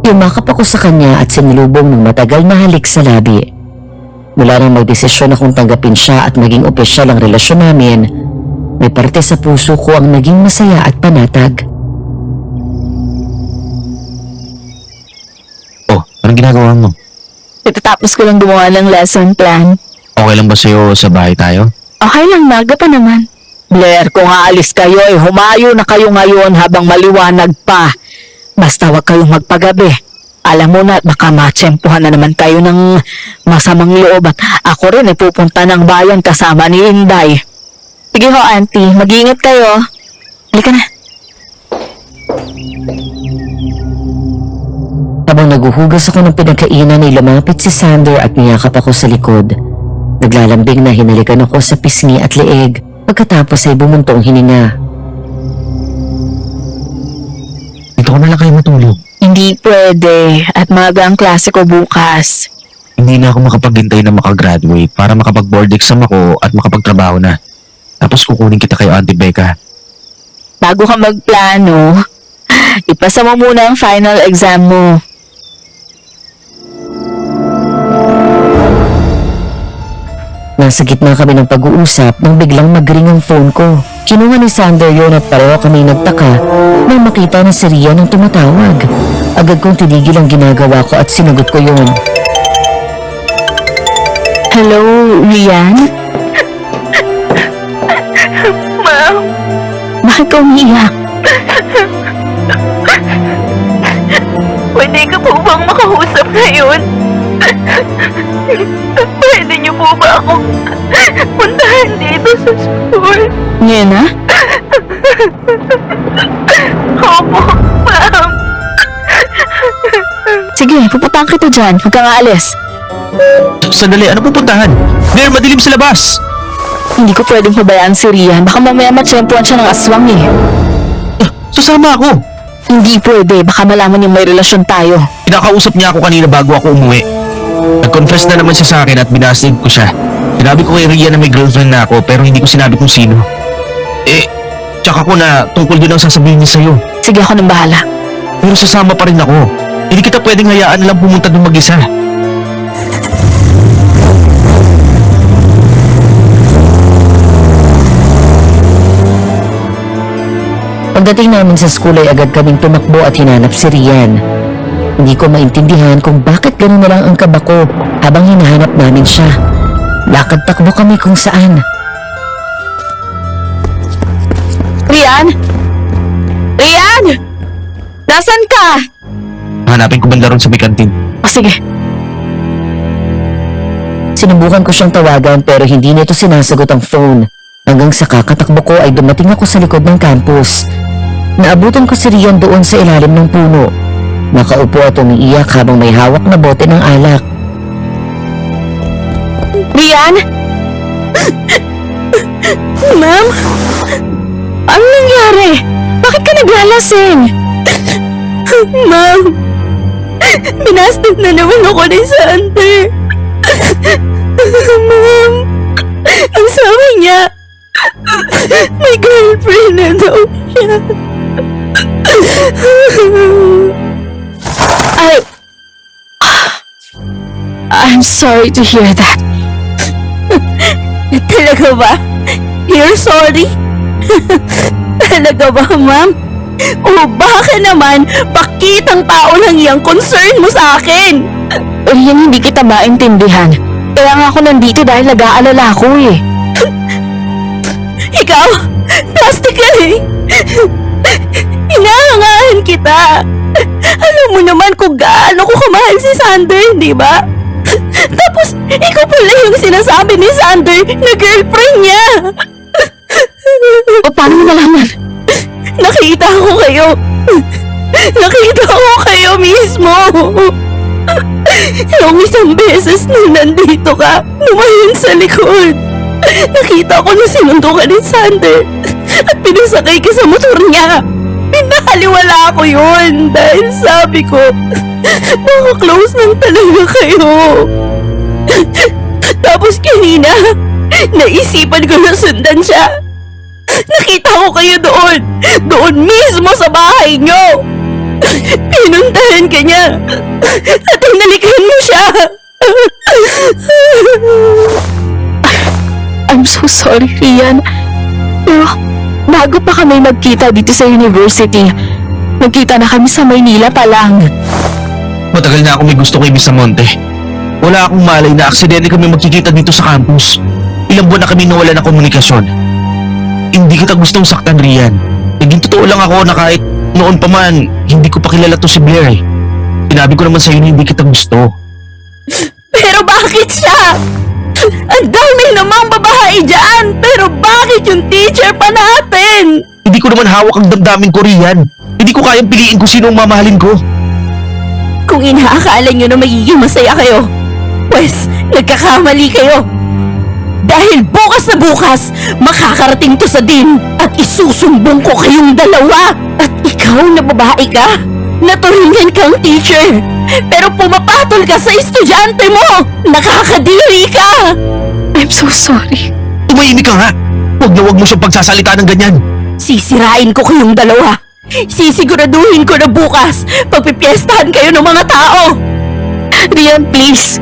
Yumakap ako sa kanya at sinulubong ng matagal na halik sa labi. Mula nang magdesisyon akong tanggapin siya at maging opisyal ang relasyon namin, may parte sa puso ko ang naging masaya at panatag. Oh, anong ginagawa mo? Itatapos ko lang gumawa ng lesson plan. Okay lang ba sa'yo sa bahay tayo? Okay lang, maga pa naman. Blair, kung aalis kayo, humayo na kayo ngayon habang maliwanag pa. Basta wag kayong magpagabi. Alam mo na at baka matsyempuhan na naman tayo ng masamang loob at ako rin pupunta ng bayan kasama ni Inday. Sige ho, auntie. Mag-iingat kayo. Halika na. Habang naguhugas ako ng pinagkainan ay lumapit si Sander at niyakap ako sa likod. Naglalambing na hinalikan ako sa pisngi at leeg pagkatapos ay bumuntong hininga. Dito ko na lang kayo matulog. Hindi pwede at maga ang klase ko bukas. Hindi na ako makapaghintay na makagraduate para makapag-board exam ako at makapagtrabaho na. Tapos kukunin kita kay Auntie Becca. Bago ka magplano, ipasa mo muna ang final exam mo. Nasa gitna kami ng pag-uusap nang biglang mag-ring ang phone ko. Kinuha ni Sander yun at pareho kami nagtaka nang makita na si Rian ang tumatawag. Agad kong tinigil ang ginagawa ko at sinagot ko yun. Hello, Rian? Ma'am? Bakit ka umiiyak? Pwede ka po bang makausap ngayon? Pwede niyo po ba akong puntahan dito sa school? Ngayon na? Opo, ma'am. Sige, pupuntahan kita dyan. Huwag kang aalis. Sandali, ano pupuntahan? Blair, madilim sa labas! Hindi ko pwedeng pabayaan si Rian. Baka mamaya matsempuan siya ng aswang eh. Sasama ako! Hindi pwede. Baka malaman niyang may relasyon tayo. Pinakausap niya ako kanina bago ako umuwi. Nag-confess na naman siya sa akin at binastig ko siya. Sinabi ko kay Rian na may girlfriend na ako pero hindi ko sinabi kung sino. Tsaka ko na tungkol din ang sasabihin niya sa'yo. Sige, ako nang bahala. Pero sasama pa rin ako. Hindi kita pwedeng hayaan na lang pumunta doon mag-isa. Pagdating namin sa school ay agad kaming tumakbo at hinanap si Rian. Hindi ko maintindihan kung bakit gano'n na lang ang kaba ko habang hinahanap namin siya. Lakad takbo kami kung saan. Rian? Rian! Nasaan ka? Hanapin ko banda ron sa may kantin. O sige. Sinubukan ko siyang tawagan pero hindi nito sinasagot ang phone. Hanggang sa kakatakbo ko ay dumating ako sa likod ng campus. Naabutan ko si Rian doon sa ilalim ng puno. Nakaupo at umiiyak habang may hawak na bote ng alak. Rian? Ma'am? Ano nangyari? Bakit ka naglalasing? Ma'am? Binasted na naman ako ni Sander. Ma'am? Ang sabi niya, may girlfriend na daw siya. I'm sorry to hear that. Talaga ba? You're sorry? Talaga ba, ma'am? O baka naman, pakitang tao lang yung concern mo sa akin. Rian, hindi kita maintindihan. Kaya nga ako nandito dahil nag-aalala ako eh. Ikaw, plastic ka eh. Hinahangaan kita. Alam mo naman kung gaano ko kamahal si Sander, di ba? Tapos, ikaw pala yung sinasabi ni Sander na girlfriend niya. O paano mo nalaman? Nakita ko kayo. Nakita ko kayo mismo. Yung isang beses na nandito ka, lumayon sa likod. Nakita ko na sinundo ka ni Sander at pinasakay ka sa motor niya. Pinahaliwala ko yun dahil sabi ko, baka close lang talaga kayo. Tapos kanina, naisipan ko na sundan siya. Nakita ko kayo doon. Doon mismo sa bahay niyo. Pinuntahan ka niya. At hinalikan mo siya. I'm so sorry, Rian. Pero bago pa kami magkita dito sa university, nagkita na kami sa Maynila pa lang. Matagal na ako may gusto kay Miss Monte. Wala akong malay na aksidente kami magkikita dito sa campus. Ilang buwan na kami nawala ng komunikasyon. Hindi kita gustong saktan, Rian. Naging totoo lang ako na kahit noon pa man, hindi ko pa kilala to si Blair eh. Sinabi ko naman sa'yo na hindi kita gusto. Pero bakit siya? Ang dami namang babae dyan. Pero bakit yung teacher pa natin? Hindi ko naman hawak ang damdamin ko, Rian. Hindi ko kayang piliin kung sino ang mamahalin ko. Kung inaakala nyo na magiging masaya kayo, pues nagkakamali kayo. Dahil bukas na bukas, makakarating to sa din at isusumbong ko kayong dalawa. At ikaw na babae ka, naturingan kang teacher, pero pumapatol ka sa estudyante mo. Nakakadiri ka. I'm so sorry. Tumahimik ka nga. Huwag mo siyang pagsasalita ng ganyan. Sisirain ko kayong dalawa. Sisiguraduhin ko na bukas pagpipiestahan kayo ng mga tao. Rian, please.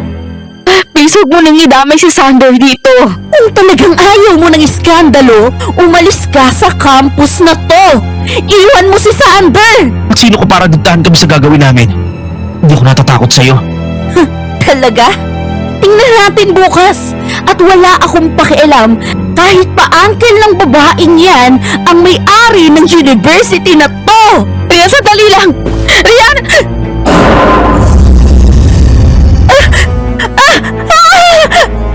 Please, huwag mo nang idamay si Sander dito. Kung talagang ayaw mo ng iskandalo, umalis ka sa campus na to. Iwan mo si Sander. At sino ko para diktahan kami sa gagawin namin? Hindi ako natatakot sa'yo. Talaga? Tingnan natin bukas. At wala akong pakialam kahit pa uncle ng babaeng yan ang may-ari ng university na to. Rian, sandali lang! Rian!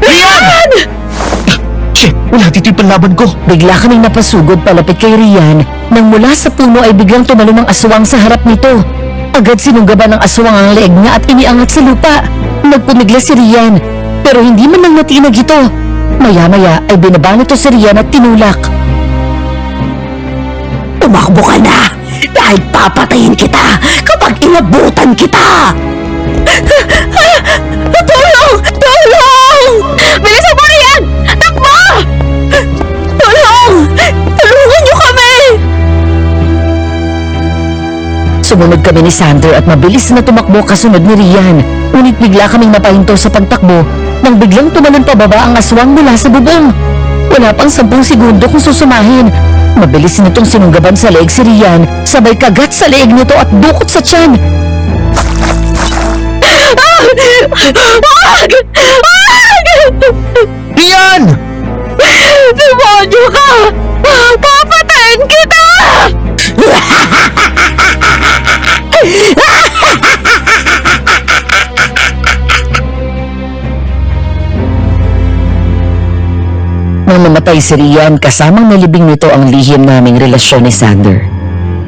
Rian! Shit, wala dito yung panlaban ko. Bigla kaming napasugod palapit kay Rian nang mula sa puno ay biglang tumalon ng aswang sa harap nito. Agad sinunggaban ng aswang ang leeg niya at iniangat sa lupa. Nagpumigla si Rian pero hindi man lang natinag ito. Maya-maya ay binaba nito si Rian at tinulak. Tumakbo ka na dahil papatayin kita kapag inabutan kita. Tulong! Tulong! Bilisan mo, Rian! Takbo! Tulong! Tulungan niyo kami! Sumunod kami ni Sander at mabilis na tumakbo kasunod ni Rian. Ngunit bigla kaming napahinto sa pagtakbo nang biglang tumalon pababa ang aswang mula sa bubong. Wala pang 10 segundo kung susumahin. Mabilis nitong sinunggaban sa leeg si Rian, sabay kagat sa leeg nito at dukot sa tiyan. Wag! Rian! Demonyo ka! Papatayin kita! Nang mamatay si Rian, kasamang nalibing nito ang lihim naming relasyon ni Sander.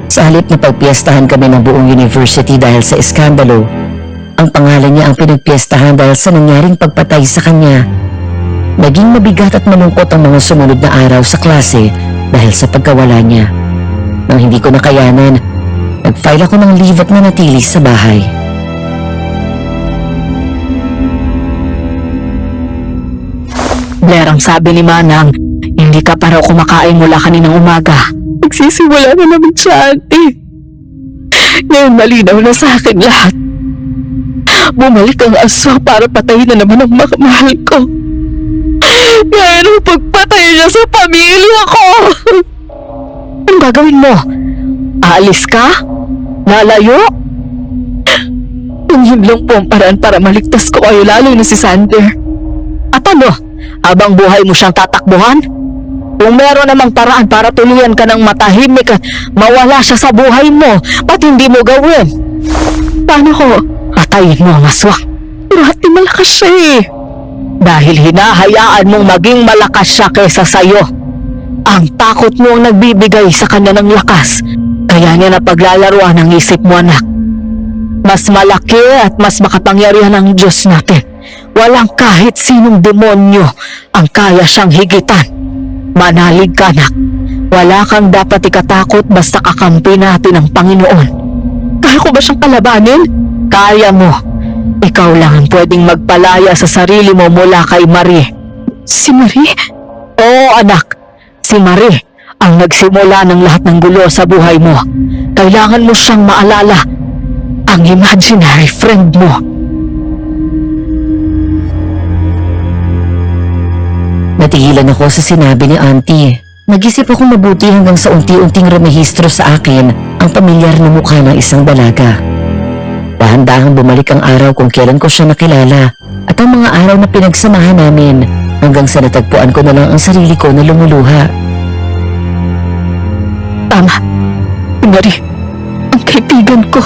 Sa halip na pagpiestahan kami ng buong university dahil sa iskandalo, ang pangalan niya ang pinagpiestahan dahil sa nangyaring pagpatay sa kanya. Naging mabigat at malungkot ang mga sumunod na araw sa klase dahil sa pagkawala niya. Nang hindi ko nakayanan, nag-file ako ng leave at nanatili sa bahay. Blair, ang sabi ni Manang, hindi ka pa raw kumakain mula kaninang umaga. Nagsisimula na naman siya, auntie. Ngayon malinaw na sa akin lahat. Bumalik ang aso para patayin na naman ang mahal ko. Ngayon ang pagpatay niya sa pamilya ko. Anong gagawin mo? Aalis ka? Lalayo? Yun lang po ang paraan para maligtas ko kayo, lalo na si Sander. At ano? Habang buhay mo siyang tatakbuhan? Kung meron namang paraan para tuluyan ka ng matahimik at mawala siya sa buhay mo, ba't hindi mo gawin? Paano ko? Patayin mo ang aswang. Pero hati malakas siya eh. Dahil hinahayaan mong maging malakas siya kaysa sa'yo. Ang takot mo ang nagbibigay sa kanya ng lakas. Kaya niya napaglalaruan ang isip mo, anak. Mas malaki at mas makapangyarihan ang Diyos natin. Walang kahit sinong demonyo ang kaya siyang higitan. Manalig ka, anak. Wala kang dapat ikatakot basta kakampi natin ang Panginoon. Kaya ko ba siyang kalabanin? Kaya mo. Ikaw lang ang pwedeng magpalaya sa sarili mo mula kay Marie. Si Marie? Oo, anak. Si Marie ang nagsimula ng lahat ng gulo sa buhay mo. Kailangan mo siyang maalala. Ang imaginary friend mo. Natigilan ako sa sinabi ni Auntie. Nag-isip akong mabuti hanggang sa unti-unting remehistro sa akin ang pamilyar na mukha ng isang dalaga. Dahan-dahang bumalik ang araw kung kailan ko siya nakilala at ang mga araw na pinagsamahan namin hanggang sa natagpuan ko na lang ang sarili ko na lumuluha. Tama. Marie, ang kaibigan ko.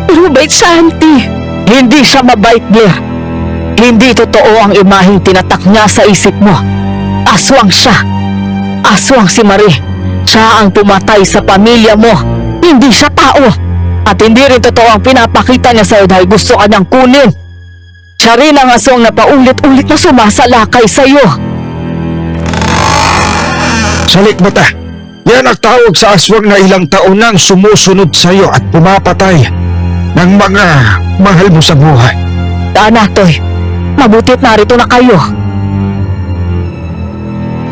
Pero mabait siya, Auntie. Hindi siya mabait, Blair. Hindi totoo ang imaheng tinatak niya sa isip mo. Aswang siya. Aswang si Marie. Siya ang pumatay sa pamilya mo. Hindi siya tao. At hindi rin totoo ang pinapakita niya sa'yo dahil gusto ka niyang kunin. Siya rin ang aswang na paulit-ulit na sumasalakay sa'yo. Salik mata. Yan ang tawag sa aswang na ilang taon nang sumusunod sa iyo at pumapatay ng mga mahal mo sa buhay. Anak, Toy. Mabuti at narito na kayo.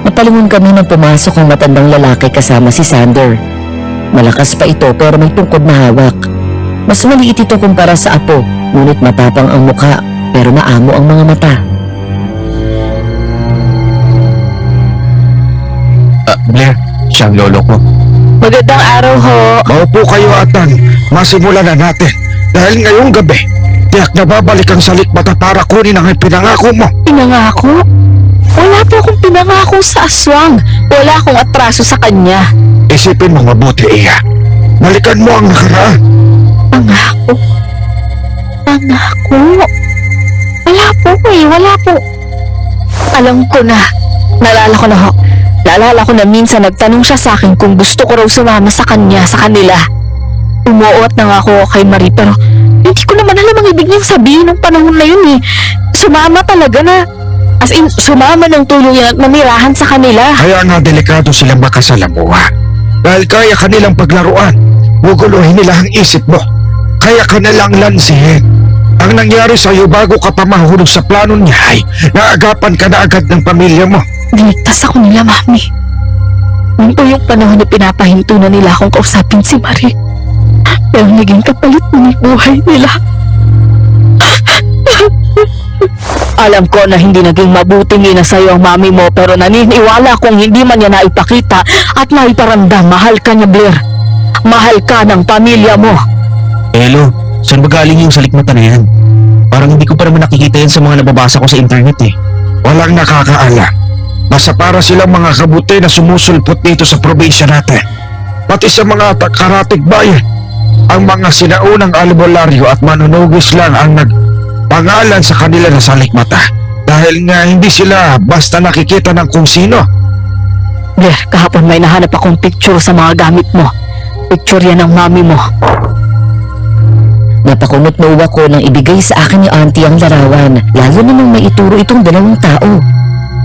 Napalingon kami nang pumasok ang matandang lalaki kasama si Sander. Malakas pa ito pero may tungkod na hawak. Mas maliit ito kumpara sa apo, ngunit matapang ang mukha pero maamo ang mga mata. Blair, siya ang lolo ko. Magandang araw ho. Maupo kayo atan, masimulan na natin. Dahil ngayong gabi, tiyak na babalik ang salikmata para kunin ang pinangako mo. Pinangako? Wala po akong pinangako sa aswang. Wala akong atraso sa kanya. Isipin mo mabuti, Iya. Balikan mo ang nakaraan. Pangako? Pangako? Wala po wala po. Alam ko na. Naalala ko na ho. Naalala ko na minsan nagtanong siya sa akin kung gusto ko raw sumama sa kanya, sa kanila. Umuot na nga ako kay Marie pero hindi ko naman alam ang ibig niyang sabihin ng panahon na yun eh. Sumama talaga na. As in, sumama ng tuluyan at mamirahan sa kanila. Kaya nga delikado silang makasalamuha. Dahil kaya kanilang paglaruan, guguluhin nila ang isip mo. Kaya ka nilang lansihin. Ang nangyari sa iyo bago ka pa mahulog sa plano niya ay naagapan ka na agad ng pamilya mo. Niligtas ako nila, Mami. Yun po yung panahon na pinapahinto na nila akong kausapin si Marie. Pero naging kapalit mo ng buhay nila. Alam ko na hindi naging mabuting ina sa'yo ang mami mo pero naniniwala kong hindi man niya naipakita at naiparamdam mahal ka niya, Blair. Mahal ka ng pamilya mo. Hello, saan ba galing yung salikmata na yan? Parang hindi ko pa naman nakikita yan sa mga nababasa ko sa internet eh. Walang nakakaalam. Basta para silang mga kabuti na sumusulpot dito sa probinsya natin. Pati sa mga karatig bayan. Ang mga sinaunang albularyo at manunugis lang ang nagpangalan sa kanila na salikmata. Dahil nga hindi sila basta nakikita ng kung sino. Blair, kahapon may nahanap akong picture sa mga gamit mo. Picture yan ng mami mo. Napakunot na uwa ko nang ibigay sa akin ni auntie ang larawan, lalo na nang may ituro itong dalawang tao.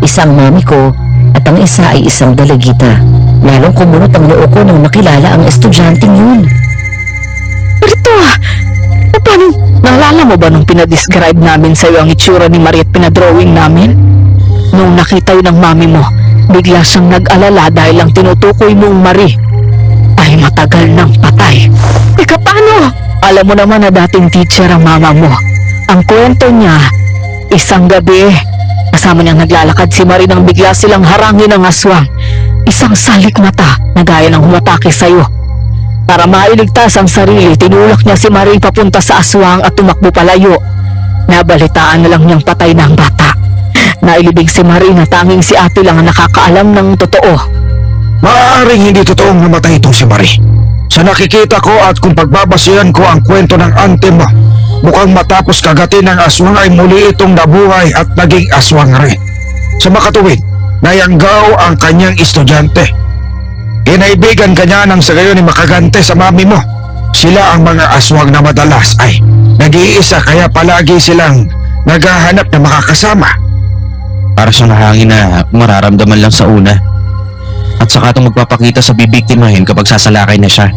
Isang mami ko at ang isa ay isang dalagita. Lalong kumunot ang noo ko nang makilala ang estudyanteng yun. Rito paano? Naalala mo ba nung pinadescribe namin sa'yo ang itsura ni Marie at pinadrawing namin? Nung nakita yun ng mami mo, bigla siyang nag-alala dahil ang tinutukoy mong Marie ay matagal nang patay. Teka, paano? Alam mo naman na dating teacher ang mama mo. Ang kwento niya, isang gabi, kasama niyang naglalakad si Marie nang bigla silang harangin ng aswang. Isang salikmata na gaya ng humatake sa'yo. Para mailigtas ang sarili, tinulak niya si Marie papunta sa aswang at tumakbo palayo. Nabalitaan na lang niyang patay na ang bata. Nailibig si Marie na tanging si ate lang ang nakakaalam ng totoo. Maaaring hindi totoong namatay ito si Marie. Sa nakikita ko at kung pagbabasihan ko ang kwento ng auntie mo, mukhang matapos kagatin ng aswang ay muli itong nabuhay at naging aswang rin. Sa makatuwid, nayanggaw ang kanyang estudyante. Kinaibigan kanya nang sa gayon ay makagante sa mami mo. Sila ang mga aswang na madalas ay nag-iisa kaya palagi silang naghahanap na makakasama. Para siyang hangin na mararamdaman lang sa una. At saka itong magpapakita sa bibiktimahin kapag sasalakay na siya.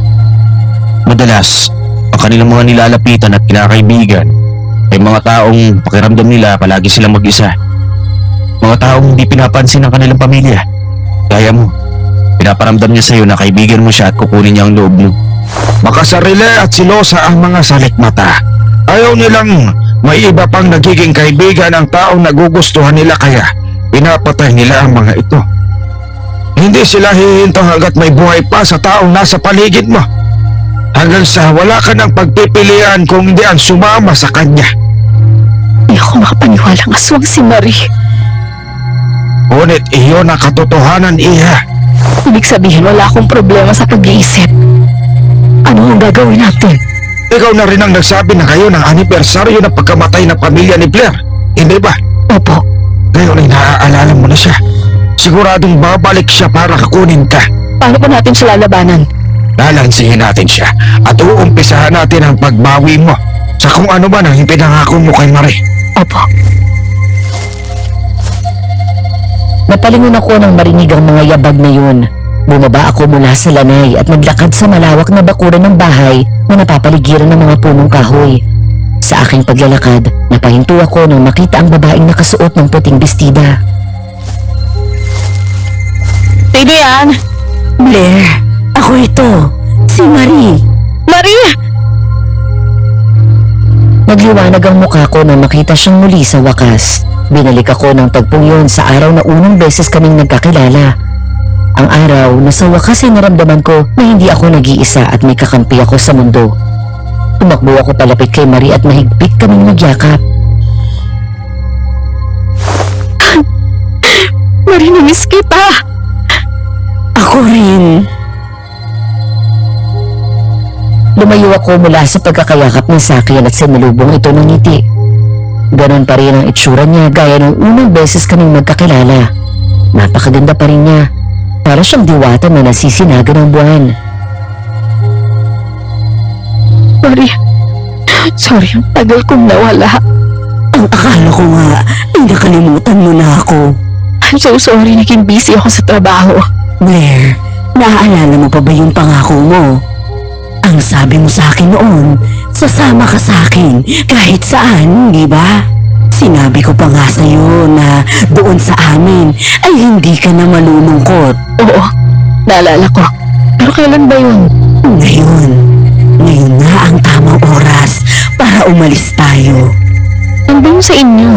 Madalas, ang kanilang mga nilalapitan at kinakaibigan ay mga taong pakiramdam nila palagi silang mag-isa. Mga taong hindi pinapansin ng kanilang pamilya. Gaya mo, pinaparamdam niya sa'yo na kaibigan mo siya at kukunin niya ang loob mo. Makasarili at silosa ang mga salikmata. Ayaw nilang may iba pang nagiging kaibigan ang taong nagugustuhan nila kaya pinapatay nila ang mga ito. Hindi sila hihinto hanggat may buhay pa sa taong nasa paligid mo. Hanggang sa wala ka ng pagpipilian kung hindi ang sumama sa kanya. Hindi ako makapaniwalang aswang si Marie. Ngunit iyon ang katotohanan, Iha. Ibig sabihin wala akong problema sa pag-iisip. Ano ang gagawin natin? Ikaw na rin ang nagsabi na kayo ng anibersaryo ng pagkamatay ng pamilya ni Blair. Hindi ba? Opo. Ngayon ay naaalala mo na siya. Siguradong babalik siya para kunin ka. Paano pa natin siya lalabanan? Lalansihin natin siya at uumpisahan natin ang pagbawi mo sa kung ano man ang ipinangako mo kay Marie. Opo. Napalingon ako nang marinig ang mga yabag na yun. Bumaba ako mula sa lanay at naglakad sa malawak na bakuran ng bahay na napapaligiran ng mga punong kahoy. Sa aking paglalakad, napahinto ako nang makita ang babaeng nakasuot ng puting bestida. Sino yan? Blair, ako ito. Si Marie. Marie! Nagliwanag ang mukha ko nang makita siyang muli sa wakas. Binalik ako ng tagpong yun sa araw na unang beses kaming nagkakilala. Ang araw na sa wakas ay naramdaman ko na hindi ako nag-iisa at may kakampi ako sa mundo. Tumakbo ako palapit kay Marie at mahigpit kaming nagyakap. Marie, namiss kita! Ako rin. Lumayo ako mula sa pagkakayakap ng sakyan at sinalubong ito ng ngiti. Ganon pa rin ang itsura niya gaya ng unang beses kaming magkakilala. Napakaganda pa rin niya. Para siyang diwata na nasisinaga ng buwan. Marie, sorry, ang tagal kong nawala. Ang akala ko nga ay nakalimutan mo na ako. I'm so sorry, naging busy ako sa trabaho. Blair, naaalala mo pa ba yung pangako mo? Ang sabi mo sa akin noon, sasama ka sa akin kahit saan, di ba? Sinabi ko pa nga sa'yo na doon sa amin ay hindi ka na malulungkot. Oo, naalala ko. Pero kailan ba yun? Ngayon na ang tamang oras para umalis tayo. Ano ba yun sa inyo?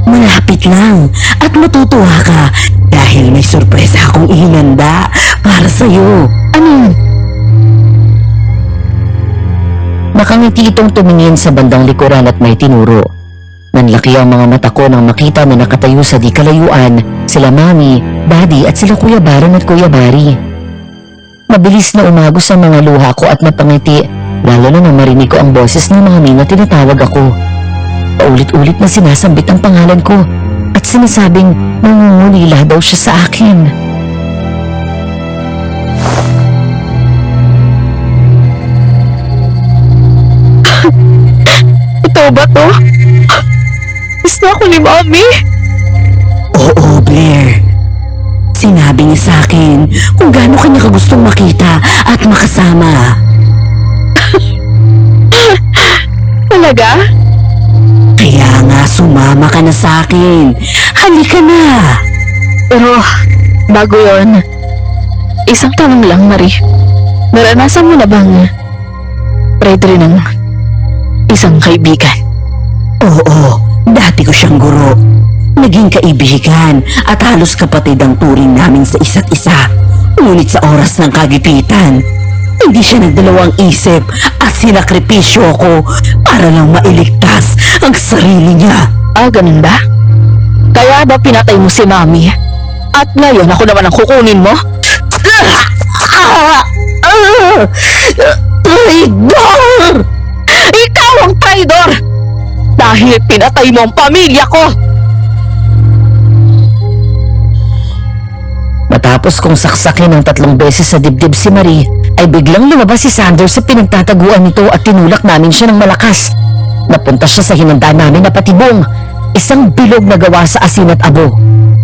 Malapit lang at matutuwa ka dahil may sorpresa akong ihinanda para sa'yo. Ano yun? Nakangiti itong tumingin sa bandang likuran at may tinuro. Nanlaki ang mga mata ko nang makita na nakatayo sa di kalayuan sila Mami, Daddy at sila Kuya Baron at Kuya Bari. Mabilis na umagos ang mga luha ko at napangiti, lalo na nang marinig ko ang boses ng Mami na tinatawag ako. Paulit-ulit na sinasambit ang pangalan ko at sinasabing nangungulila daw siya sa akin. Ito ba to? Miss na ako ni Mami. Oo, Blair. Sinabi niya sa akin kung gaano kanya ka gustong makita at makasama. Talaga? Kaya nga sumama ka na sa akin. Halika na. Pero, bago yon, isang tanong lang, Marie. Naranasan mo na bang pride rin ng isang kaibigan? Oo, dati ko siyang guro. Naging kaibigan at halos kapatid ang turing namin sa isa't isa. Ngunit sa oras ng kagipitan, hindi siya nagdalawang isip at sinakripisyo ko para lang mailigtas ang sarili niya. Ah, ganun ba? Kaya ba pinatay mo si Mami? At ngayon ako naman ang kukunin mo? Traidor! Ikaw ang traidor! Dahil pinatay mo ang pamilya ko! Matapos kong saksakin ng 3 beses sa dibdib si Marie, ay biglang lumabas si Sander sa pinagtataguan nito at tinulak namin siya ng malakas. Napunta siya sa hinanda namin na patibong, isang bilog na gawa sa asin at abo.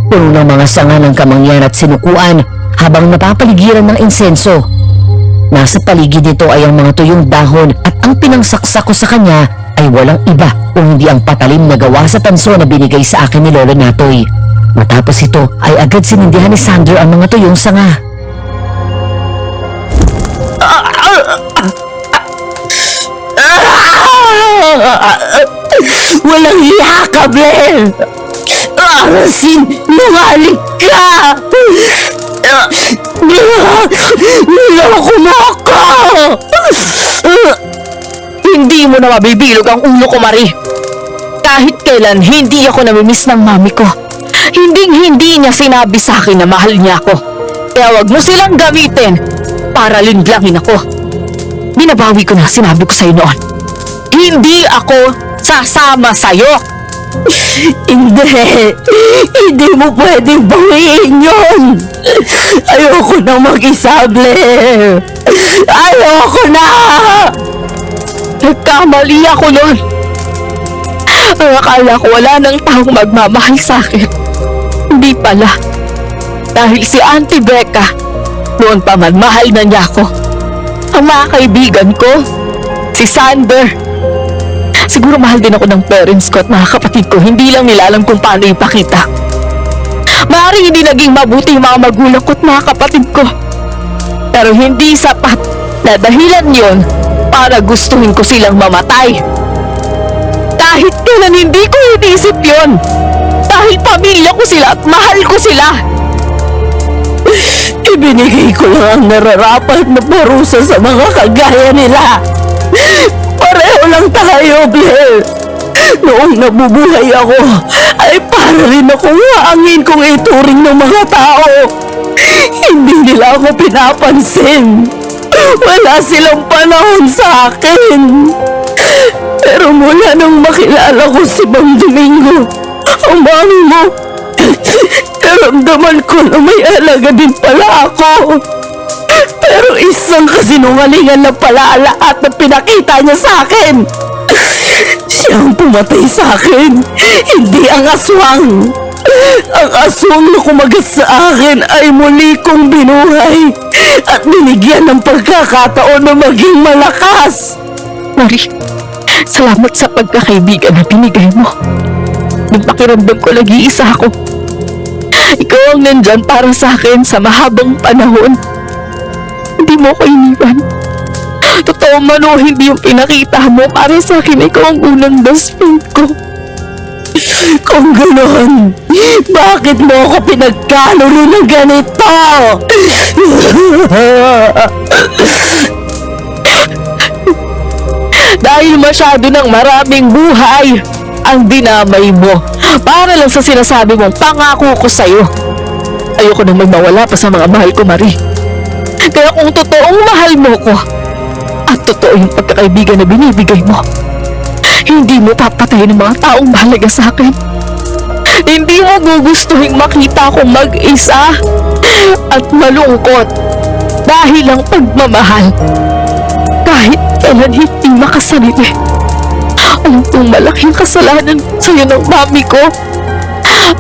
Puno ng mga sanga ng kamangyan at sinukuan habang napapaligiran ng insenso. Nasa paligid nito ay ang mga tuyong dahon at ang pinangsaksak ko sa kanya ay walang iba kung hindi ang patalim na gawa sa tanso na binigay sa akin ni Lolo Natoy. Matapos ito ay agad sinindihan ni Sander ang mga tuyong sanga. Walang hiya ka, Blair! Sinungaling ka! Niloko mo ako! Hindi mo na mabibilog ang ulo ko, Marie. Kahit kailan, hindi ako namimiss ng mami ko. Hindi niya sinabi sa akin na mahal niya ako. Kaya wag mo silang gamitin para linlangin ako. Binabawi ko na sinabi ko sa'yo noon. Hindi ako sasama sa'yo. Hindi mo pwedeng bawiin yun! Ayoko na mag-isa, Blair! Ayoko na! Nagkamali ako noon. Ang akala ko wala nang taong magmamahal sa akin. Hindi pala. Dahil si Auntie Becca, noon pa man mahal na niya ako. Ang mga kaibigan ko, si Sander. Siguro mahal din ako ng parents ko at mga kapatid ko. Hindi lang nila alam kung paano ipakita. Maaari Maring hindi naging mabuti yung mga magulang ko at mga kapatid ko. Pero hindi sapat na dahilan yon para gustuhin ko silang mamatay. Kahit kailan hindi ko inisip yon. Dahil pamilya ko sila at mahal ko sila. Ibinigay ko lang ang nararapat na parusa sa mga kagaya nila. Pareho lang tayo, Blair. Noong nabubuhay ako, ay para rin akong hangin kung ituring ng mga tao. Hindi nila ako pinapansin. Wala silang panahon sa akin. Pero mula nung makilala ko si Mang Domingo, ang mami mo, naramdaman ko na may alaga din pala ako. Pero isang kasinungalingan na pala lahat na pinakita niya sa akin. Siya ang pumatay sa akin, hindi ang aswang. Ang aswang na kumagat sa akin ay muli kong binuhay at binigyan ng pagkakataon na maging malakas. Marie, salamat sa pagkakaibigan na binigay mo. Nung pakiramdam ko nag-iisa ako, ikaw ang nandyan para sa akin sa mahabang panahon. Hindi mo ko iniwan. Totoo man o hindi yung pinakita mo, para sa akin ikaw ang unang best friend ko. Kung gano'n, bakit mo ako pinagkalaro ng ganito? Dahil masyado ng maraming buhay ang dinamay mo para lang sa sinasabi mong pangako ko sa'yo. Ayoko nang may mawala pa sa mga mahal ko, Marie. Kaya kung totoong mahal mo ko at totoo yung pagkakaibigan na binibigay mo, hindi mo papatayin ng mga taong mahalaga sa akin. Hindi mo gugustuhin makita akong mag-isa at malungkot dahil ang pagmamahal kahit kailan hindi makasalili. Alam kong malaking kasalanan sa'yo ng mami ko.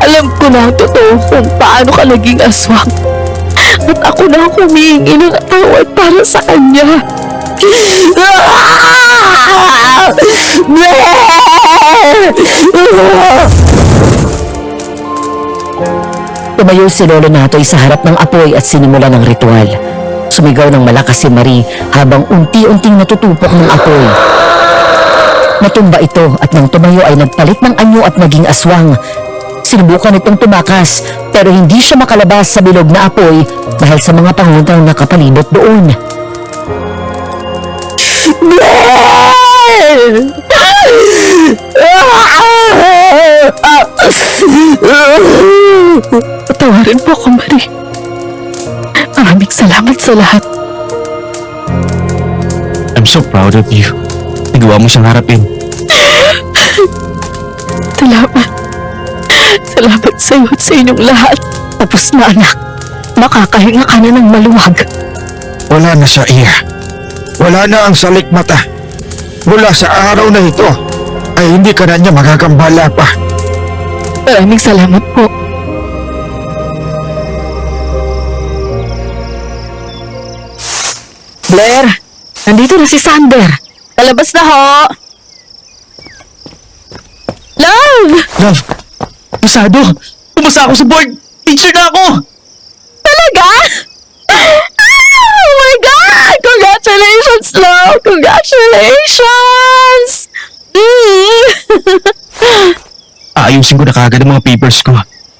Alam ko na ang totoo kung paano ka naging aswang. At ako na ang humihingi ng tawad para sa kanya. Tumayo si Lolo Natoy sa harap ng apoy at sinimula ng ritual. Sumigaw ng malakas si Marie habang unti-unting natutupok ng apoy. Natumba ito at nang tumayo ay nagpalit ng anyo at naging aswang. Sinubukan itong tumakas pero hindi siya makalabas sa bilog na apoy dahil sa mga pangunang nakapalibot doon. Patawarin po ako, Marie. Maraming salamat sa lahat. I'm so proud of you. Nagawa mo siyang harapin. Salamat. Salamat sa iyo at sa inyong lahat. Tapos na, anak. Makakahinga ka na ng maluwag. Wala na siya, Iya. Wala na ang salikmata. Mula sa araw na ito, ay hindi ka na niya magagambala pa. Maraming salamat po. Blair, nandito na si Sander. Palabas na ho. Love! Love, masado. Pumasa ako sa board. Teacher na ako. Talaga? Oh my God! Congratulations, love! Congratulations! Aayusin ko na kagad ang mga papers ko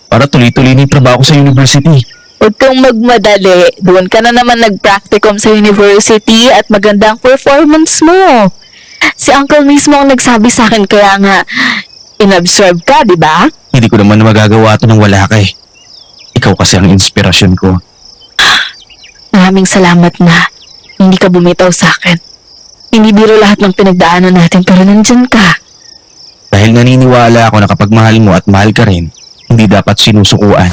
para tuloy-tuloy na yung trabaho ko sa university. Huwag kang magmadali. Doon ka na naman nag-practicum sa university at magandang performance mo. Si Uncle mismo ang nagsabi sa akin kaya nga inabsorb ka, di ba? Hindi ko naman magagawa ito nang wala ka eh. Ikaw kasi ang inspirasyon ko. Maraming salamat na hindi ka bumitaw sa akin. Hindi biro lahat ng pinagdaanan natin pero nandyan ka. Dahil naniniwala ako na kapag mahal mo at mahal ka rin, hindi dapat sinusukuan.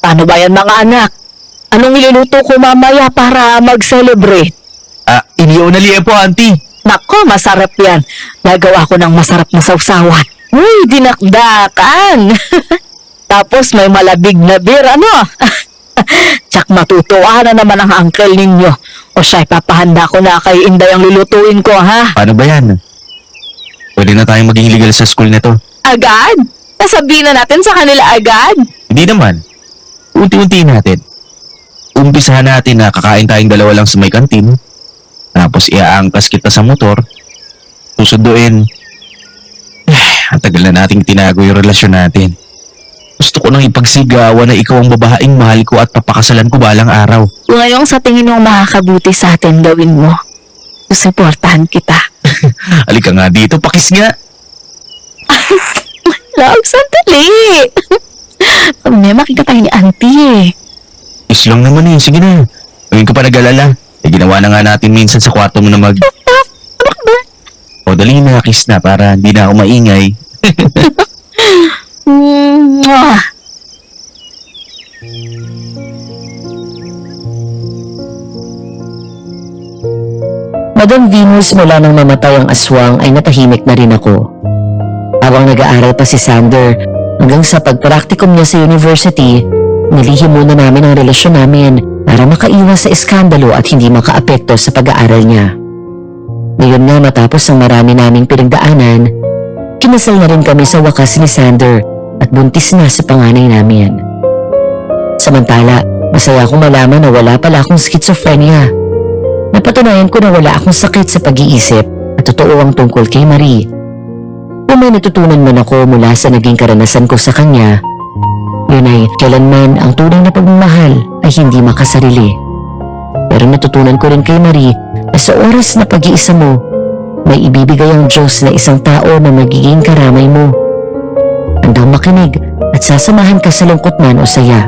Paano ba yan mga anak? Anong iluluto ko mamaya para mag-celebrate? Iniyaw na liya po, auntie. Nako, masarap yan. Nagawa ko ng masarap na sausawan. Uy, dinakdakan. Tapos may malabig na beer, ano? Tsak matutuwa na naman ang uncle ninyo. O siya, papahanda ko na kay Inday ang lulutuin ko, ha? Paano ba yan? Pwede na tayong maging legal sa school nito. Agad? Sasabihin na natin sa kanila agad. Hindi naman. Unti-unti natin. Umpisahan natin na kakain tayong dalawa lang sa may kantin. Tapos iaangkas kita sa motor. Susunduin. Ang tagal na nating tinago yung relasyon natin. Gusto ko nang ipagsigawan na ikaw ang babaeng mahal ko at papakasalan ko balang araw. Kung ngayong sa tingin mong makakabuti sa atin, gawin mo. Susuportahan kita. Halika nga dito, pakis nga. Love, sandali. May makita tayo ni auntie eh. Is lang naman eh, sige na. Gawin ka pa nag-alala. Eh, ginawa na nga natin minsan sa kwarto mo na mag... O dali na, kiss na para hindi na ako maingay. Mwah. Madam Venus, mula nang mamatay ang aswang ay natahimik na rin ako. Habang nag-aaral pa si Sander, hanggang sa pagpraktikum niya sa university, nilihim muna namin ang relasyon namin para makaiwas sa iskandalo at hindi makaapekto sa pag-aaral niya. Ngayon nga matapos ang marami naming pinagdaanan, kinasal na rin kami sa wakas ni Sander at buntis na sa panganay namin. Samantala, masaya akong malaman na wala pala akong schizophrenia. Napatunayan ko na wala akong sakit sa pag-iisip at totoo ang tungkol kay Marie. Kung may natutunan man ako mula sa naging karanasan ko sa kanya, yun ay kailanman ang tunay na pagmamahal ay hindi makasarili. Pero natutunan ko rin kay Marie na sa oras na pag-iisa mo, may ibibigay ang Diyos na isang tao na magiging karamay mo. Handang makinig at sasamahan ka sa lungkot man o saya.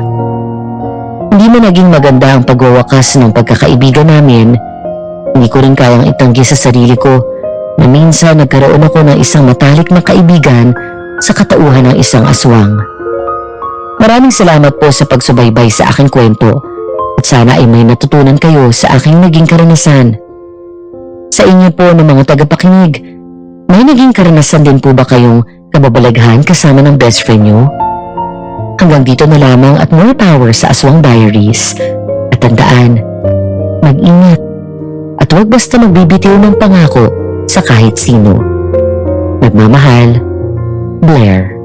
Hindi man naging maganda ang pagwawakas ng pagkakaibigan namin, hindi ko rin kayang itanggi sa sarili ko na minsan nagkaroon ako ng isang matalik na kaibigan sa katauhan ng isang aswang. Maraming salamat po sa pagsubaybay sa aking kwento at sana ay may natutunan kayo sa aking naging karanasan. Sa inyo po ng mga tagapakinig, may naging karanasan din po ba kayong kababalaghan kasama ng best friend nyo? Hanggang dito na lamang at more power sa Aswang Diaries. At tandaan, mag-ingat at huwag basta magbibitiw ng pangako sa kahit sino. Nagmamahal, Blair.